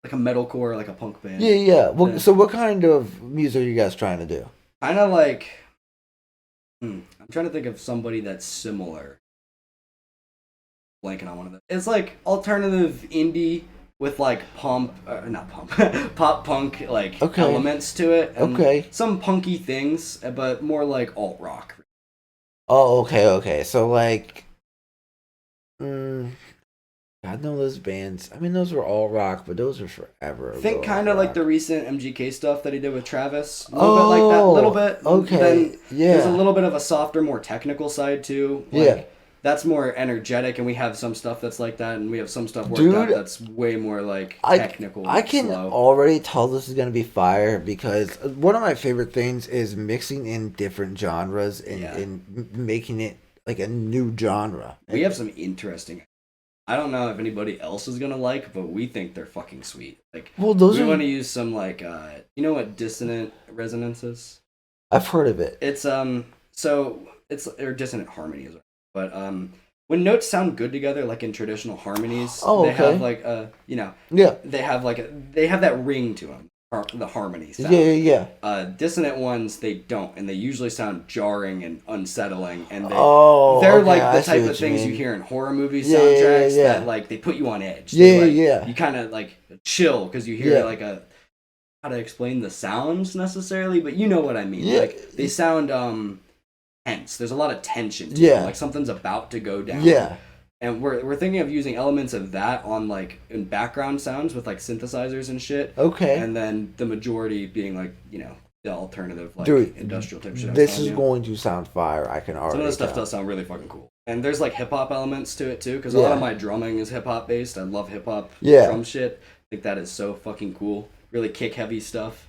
Like a metalcore, like a punk band. Yeah. Well, yeah. So what kind of music are you guys trying to do? Kind of like, I'm trying to think of somebody that's similar. Blanking on one of them. It's like alternative indie with like pop punk elements to it. And some punky things, but more like alt rock. Oh, okay. So like, I know those bands. I mean, those were all rock, but those were forever ago. Think kind of like the recent MGK stuff that he did with Travis. A little bit like that. A little bit. Okay. Then there's a little bit of a softer, more technical side too. Like, that's more energetic, and we have some stuff that's like that, and we have some stuff worked out that's way more like technical. I can already tell this is going to be fire, because one of my favorite things is mixing in different genres and making it like a new genre. We have some interesting. I don't know if anybody else is gonna like, but we think they're fucking sweet. Like, we want to use some like, you know what dissonant resonance is? I've heard of it. It's or dissonant harmonies, but when notes sound good together, like in traditional harmonies, they have like they have that ring to them. The harmony sound. Yeah. Dissonant ones, they don't, and they usually sound jarring and unsettling, and they're like the type of things you hear in horror movie soundtracks that like they put you on edge. You kind of like chill because you hear like how to explain the sounds necessarily, but you know what I mean. Like they sound tense. There's a lot of tension to them, like something's about to go down. And we're thinking of using elements of that on like in background sounds with like synthesizers and shit. Okay. And then the majority being like, the alternative like industrial type shit. This is going to sound fire. I can already. Some of the stuff does sound really fucking cool. And there's like hip hop elements to it too, because a lot of my drumming is hip hop based. I love hip hop drum shit. I think that is so fucking cool. Really kick heavy stuff.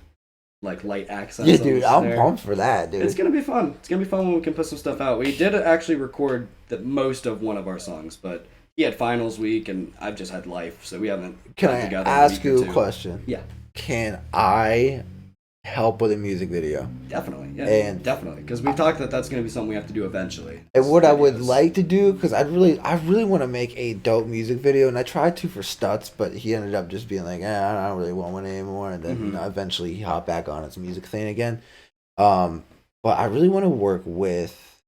Like light accents. Yeah, dude, I'm pumped for that, dude. It's gonna be fun. It's gonna be fun when we can put some stuff out. We did actually record most of one of our songs, but he had finals week, and I've just had life, so we haven't. Can I ask you a question? Yeah. Can I help with a music video? Definitely, yeah, definitely, because we've talked that's gonna be something we have to do eventually. And what I would like to do, because I really want to make a dope music video, and I tried to for Stutz, but he ended up just being like, I don't really want one anymore, and then eventually he hopped back on his music thing again. But I really want to work with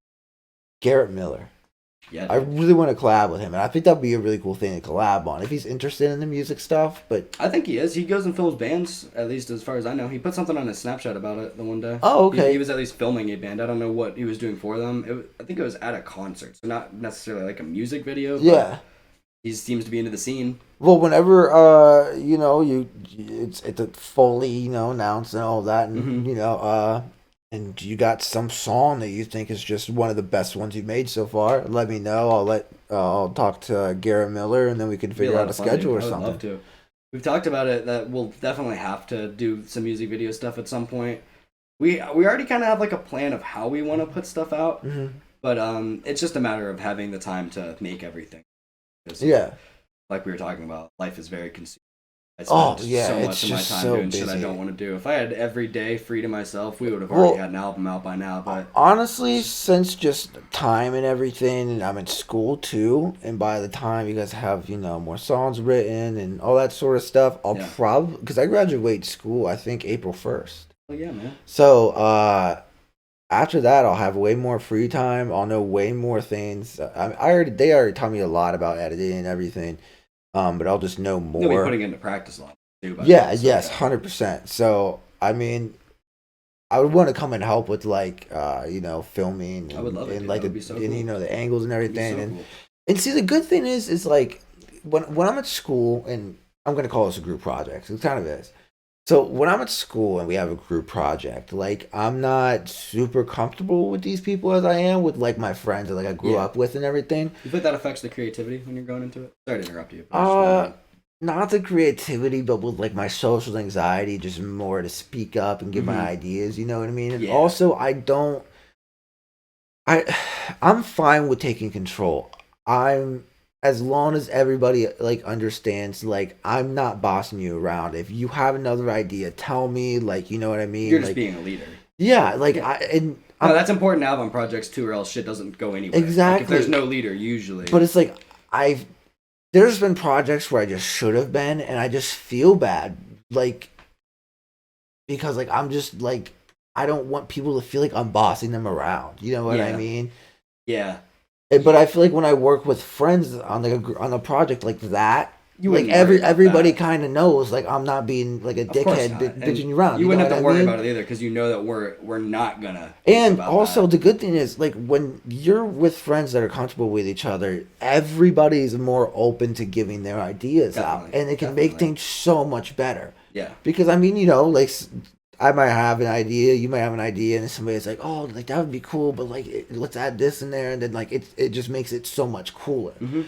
Garrett Miller. Yeah, I really want to collab with him, and I think that'd be a really cool thing to collab on if he's interested in the music stuff. But I think he is. He goes and films bands, at least as far as I know. He put something on his Snapchat about it the one day. Oh, okay. He was at least filming a band. I don't know what he was doing for them. I think it was at a concert, so not necessarily like a music video. But he seems to be into the scene. Well, whenever it's fully announced and all that, and and you got some song that you think is just one of the best ones you've made so far, let me know. I'll talk to Garrett Miller, and then we can figure out a schedule or something. I would love to. We've talked about it that we'll definitely have to do some music video stuff at some point. We already kind of have like a plan of how we want to put stuff out, but it's just a matter of having the time to make everything. Like we were talking about, life is very consuming. I spend so much of my time doing shit I don't want to do. If I had every day free to myself, we would have already had an album out by now. But honestly, since just time and everything, and I'm in school too, and by the time you guys have more songs written and all that sort of stuff, I'll probably, because I graduate school I think April 1st. Oh yeah, man. So after that, I'll have way more free time. I'll know way more things. They already taught me a lot about editing and everything. But I'll just know more. You'll be putting into practice a lot too. Yeah, yes, 100%. So I mean, I would want to come and help with like filming and, I would love it, and like the, so cool. and the angles and everything. So and cool. and see, the good thing is like when I'm at school, and I'm gonna call this a group project. It kind of is. So when I'm at school and we have a group project, like I'm not super comfortable with these people as I am with like my friends that like I grew up with and everything. You think that affects the creativity when you're going into it? Sorry to interrupt you. Not the creativity, but with like my social anxiety, just more to speak up and give my ideas. You know what I mean? And also, I'm fine with taking control. As long as everybody like understands, like I'm not bossing you around. If you have another idea, tell me. Like, you know what I mean? You're just like, being a leader. Yeah, like no, that's important to have on projects too, or else shit doesn't go anywhere. Exactly. Like, if there's no leader, usually. But it's like there's been projects where I just should have been, and I just feel bad, like because like I'm just like I don't want people to feel like I'm bossing them around. You know what I mean? Yeah. But I feel like when I work with friends on a project like that, like everybody kind of knows, like I'm not being like a dickhead bitching around. You wouldn't have to worry about it either because you know that we're not gonna. And also the good thing is, like when you're with friends that are comfortable with each other, everybody's more open to giving their ideas out, and it can make things so much better. Yeah. Because I mean, like I might have an idea, you might have an idea, and somebody's like, "Oh, like that would be cool," but like let's add this in there, and then like it just makes it so much cooler. Mm-hmm.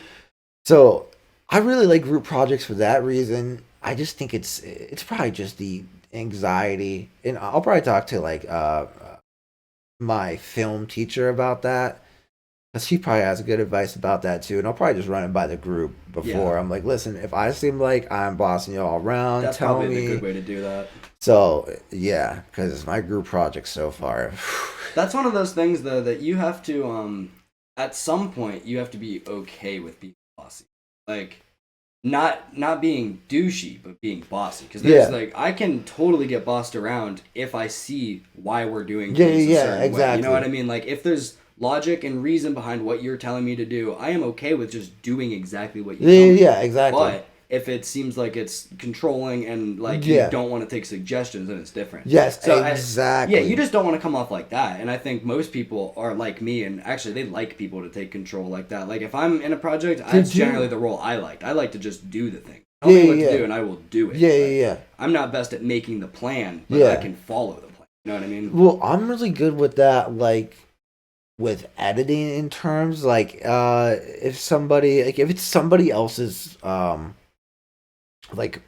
So I really like group projects for that reason. I just think it's probably just the anxiety, and I'll probably talk to like my film teacher about that, because she probably has good advice about that too, and I'll probably just run it by the group before. I'm like, listen, if I seem like I'm bossing you all around, that's tell probably me. the good way to do that. So yeah, because it's my group project so far. That's one of those things though that you have to at some point you have to be okay with being bossy, like not being douchey but being bossy, because there's like I can totally get bossed around if I see why we're doing things a certain exactly way. You know what I mean? Like if there's logic and reason behind what you're telling me to do, I am okay with just doing exactly what you tell me. Yeah, exactly. But if it seems like it's controlling and like you don't want to take suggestions, then it's different. Yes, so exactly. You just don't want to come off like that. And I think most people are like me, and actually they like people to take control like that. Like if I'm in a project, that's generally the role I liked. I like to just do the thing. Tell me what to do, and I will do it. Yeah. I'm not best at making the plan, but I can follow the plan. You know what I mean? Well, I'm really good with that, like with editing in terms like if it's somebody else's like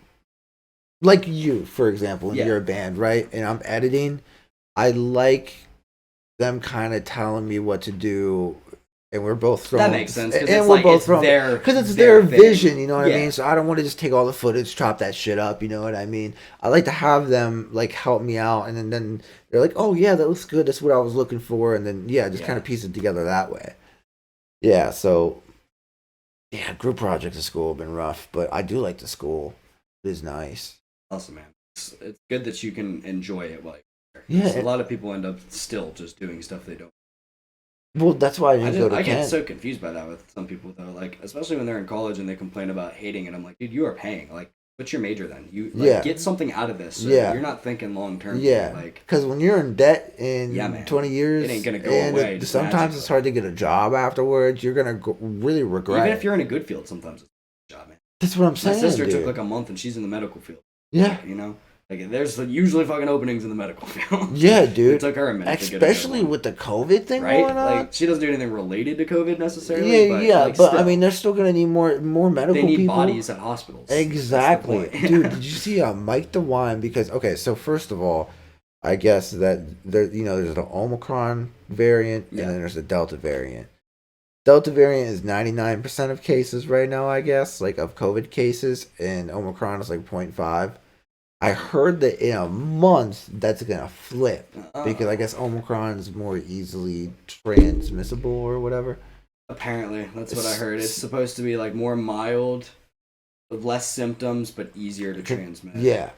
you, for example, and you're a band, right? And I'm editing, I like them kind of telling me what to do, and we're both throwing. That makes sense, and we're both throwing because it's their vision, you know what I mean? So I don't want to just take all the footage, chop that shit up, you know what I mean? I like to have them like help me out, and then they're like, "Oh yeah, that looks good. That's what I was looking for," and then just kind of piece it together that way. Yeah, so. Yeah, group projects at school have been rough, but I do like the school. It is nice. Awesome, man. It's good that you can enjoy it while you're there. Yeah. A lot of people end up still just doing stuff they don't. Well, that's why I get so confused by that with some people, though. Like, especially when they're in college and they complain about hating it. I'm like, dude, you are paying. Like, what's your major then? You get something out of this. So you're not thinking long term. Yeah. Because when you're in debt in 20 years, it ain't gonna go away. Sometimes it's hard to get a job afterwards. You're gonna really regret. Even if you're in a good field, sometimes it's a job, man. That's what I'm saying. My sister took like a month, and she's in the medical field. Yeah. You know. Like, there's usually fucking openings in the medical field. Yeah, dude. It took her a minute especially with the COVID thing going on. Like, she doesn't do anything related to COVID necessarily. But I mean, they're still gonna need more medical people. They need bodies at hospitals. Exactly, dude. Did you see Mike DeWine? Because so first of all, I guess that there's the Omicron variant and then there's the Delta variant. Delta variant is 99% of cases right now, I guess, like of COVID cases, and Omicron is like 0.5. I heard that in a month that's gonna flip because I guess Omicron is more easily transmissible or whatever. Apparently, that's what I heard. It's supposed to be like more mild, with less symptoms, but easier to transmit. Yeah.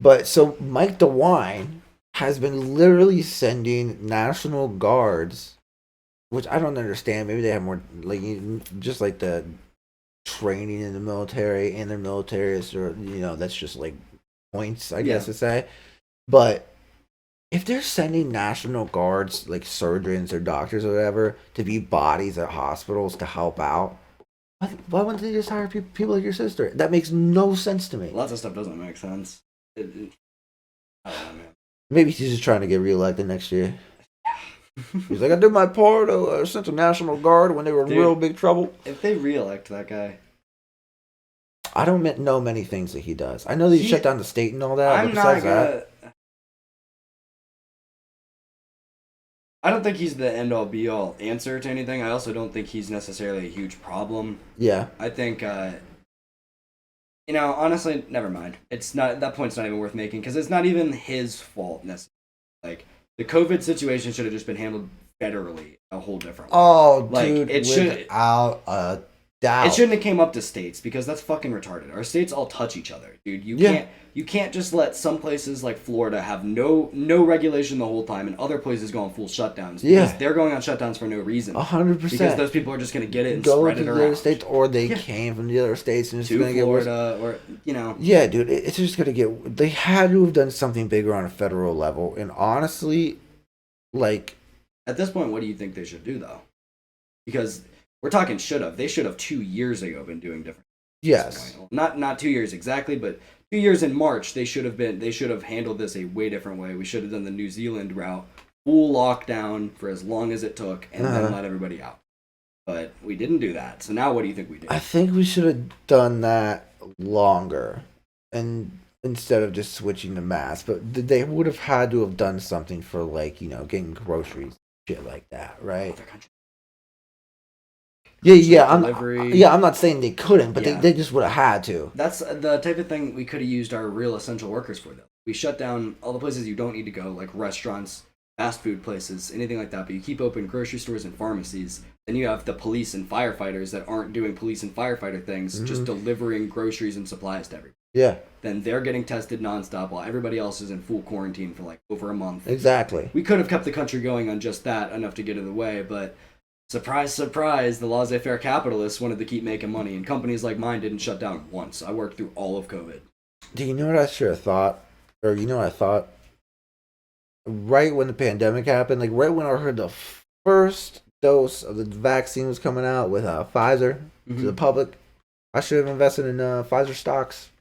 But so Mike DeWine has been literally sending National Guards, which I don't understand. Maybe they have more, like, just like the training in the military and their militaries, or that's just like points, I guess to say. But if they're sending National Guards, like surgeons or doctors or whatever, to be bodies at hospitals to help out, why wouldn't they just hire people like your sister? That makes no sense to me. Lots of stuff doesn't make sense. I don't know, man. Maybe he's just trying to get reelected next year. He's like, I did my part. I sent the National Guard when they were in real big trouble. If they reelect that guy, I don't know many things that he does. I know that he shut down the state and all that. I don't think he's the end-all be-all answer to anything. I also don't think he's necessarily a huge problem. Yeah. I think, honestly, never mind. That point's not even worth making, because it's not even his fault necessarily. Like, the COVID situation should have just been handled federally a whole different way. Oh, like, dude, without a doubt. It shouldn't have came up to states, because that's fucking retarded. Our states all touch each other, dude. You can't just let some places like Florida have no regulation the whole time, and other places go on full shutdowns. Because they're going on shutdowns for no reason. 100%. Because those people are just going to get it and spread it around. The other states, or they came from the other states and it's going to get worse. Or Yeah, dude, it's just going to get. They had to have done something bigger on a federal level, and honestly, like, at this point, what do you think they should do though? Because we're talking should have. They should have 2 years ago been doing different. Yes. Not 2 years exactly, but 2 years in March, they should have handled this a way different way. We should have done the New Zealand route, full lockdown for as long as it took, and then let everybody out. But we didn't do that. So now what do you think we did? I think we should have done that longer, and instead of just switching to masks. But they would have had to have done something for, like, getting groceries, shit like that, right? Yeah, I'm not saying they couldn't, but they just would have had to. That's the type of thing we could have used our real essential workers for, though. We shut down all the places you don't need to go, like restaurants, fast food places, anything like that, but you keep open grocery stores and pharmacies. Then you have the police and firefighters that aren't doing police and firefighter things, just delivering groceries and supplies to everybody. Yeah. Then they're getting tested nonstop while everybody else is in full quarantine for like over a month. Exactly. We could have kept the country going on just that, enough to get in the way, but surprise, surprise, the laissez-faire capitalists wanted to keep making money, and companies like mine didn't shut down once. I worked through all of COVID. Do you know what I should have thought? Or what I thought? Right when the pandemic happened, like right when I heard the first dose of the vaccine was coming out with Pfizer to the public, I should have invested in Pfizer stocks.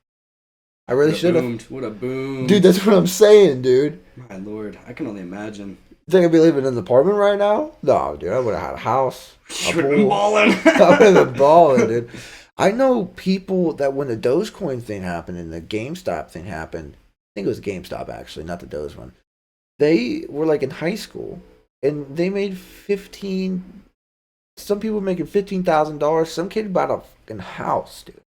I really should have. What a boom. Dude, that's what I'm saying, dude. My lord, I can only imagine. Think I'd be living in an apartment right now? No, dude, I would have had a house. You would have been balling. I would have been balling, dude. I know people that when the Dogecoin thing happened and the GameStop thing happened, I think it was GameStop actually, not the Doge one. They were like in high school and they made some people making $15,000. Some kid bought a fucking house, dude.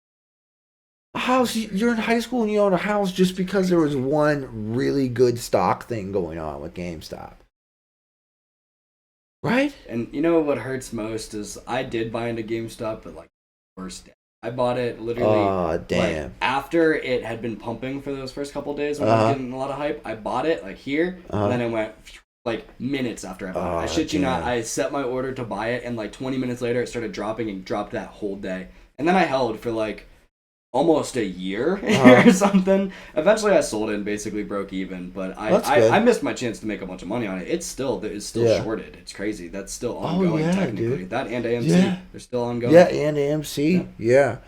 A house, you're in high school and you own a house just because there was one really good stock thing going on with GameStop. Right? And you know what hurts most is I did buy into GameStop, but like worst day. I bought it literally like, after it had been pumping for those first couple of days when I was getting a lot of hype. I bought it like here, and then it went like minutes after I bought it. I shit you not, I set my order to buy it, and like 20 minutes later it started dropping and dropped that whole day. And then I held for like almost a year or something. Eventually I sold it and basically broke even, but I missed my chance to make a bunch of money on it. It's still shorted. It's crazy. That's still ongoing technically. Dude. That and AMC, they're still ongoing. Yeah, and AMC. Yeah.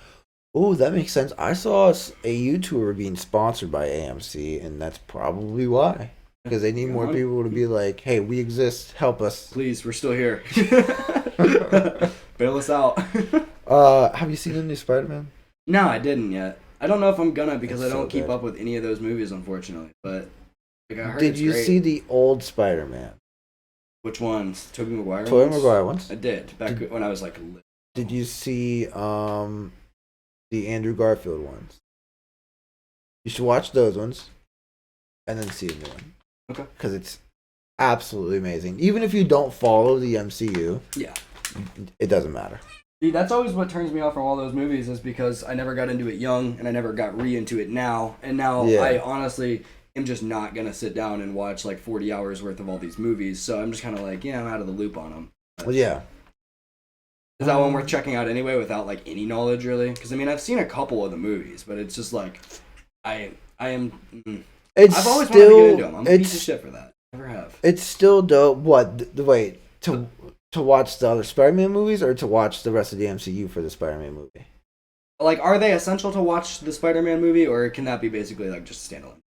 Oh, that makes sense. I saw a YouTuber being sponsored by AMC, and that's probably why. Because they need more people to be like, hey, we exist, help us. Please, we're still here. Bail us out. Have you seen the new Spider-Man? No, I didn't yet. I don't know if I'm gonna because I don't keep up with any of those movies, unfortunately. But like, I heard did you see the old Spider-Man? Which ones? Tobey Maguire ones? Tobey Maguire ones? I did, back when I was like little. Did you see the Andrew Garfield ones? You should watch those ones and then see the new one. Okay. Because it's absolutely amazing. Even if you don't follow the MCU, it doesn't matter. See, that's always what turns me off from all those movies is because I never got into it young and I never got into it now. And now I honestly am just not gonna sit down and watch like 40 hours worth of all these movies. So I'm just kind of like, yeah, I'm out of the loop on them. Well, yeah. Is that one worth checking out anyway without like any knowledge really? Because I mean, I've seen a couple of the movies, but it's just like I've always wanted to get into them. I'm a piece of shit for that. Never have. It's still dope. What? Wait, to watch the other Spider-Man movies or to watch the rest of the MCU for the Spider-Man movie? Like, are they essential to watch the Spider-Man movie, or can that be basically like just standalone?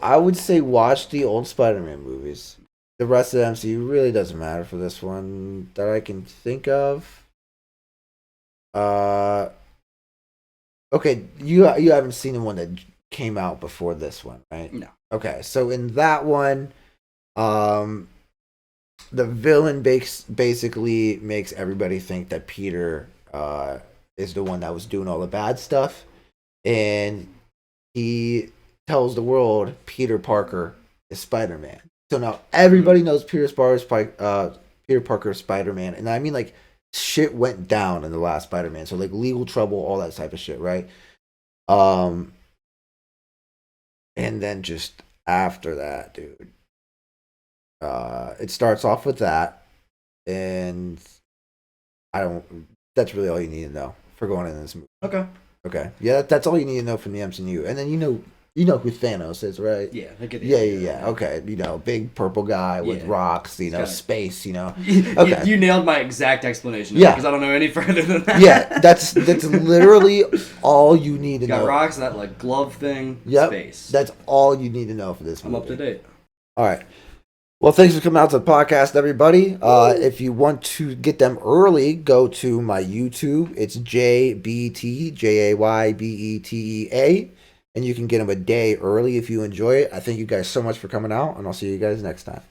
I would say watch the old Spider-Man movies. The rest of the MCU really doesn't matter for this one that I can think of. Okay, you haven't seen the one that came out before this one, right? No. Okay, so in that one, the villain basically makes everybody think that Peter is the one that was doing all the bad stuff, and he tells the world Peter Parker is Spider-Man. So now everybody knows Peter Parker is Spider-Man, and I mean like shit went down in the last Spider-Man, so like legal trouble, all that type of shit, right? And then just after that, dude, it starts off with that, and that's really all you need to know for going into this movie. Okay. Yeah, that's all you need to know from the MCU, and then you know who Thanos is, right? Yeah. Yeah. Okay, big purple guy with rocks, space, Okay. You nailed my exact explanation. Yeah. Because I don't know any further than that. Yeah, that's literally all you need to know. Got rocks, that like glove thing, space. That's all you need to know for this movie. I'm up to date. All right. Well, thanks for coming out to the podcast, everybody. If you want to get them early, go to my YouTube. It's JayBeTA. And you can get them a day early if you enjoy it. I thank you guys so much for coming out, and I'll see you guys next time.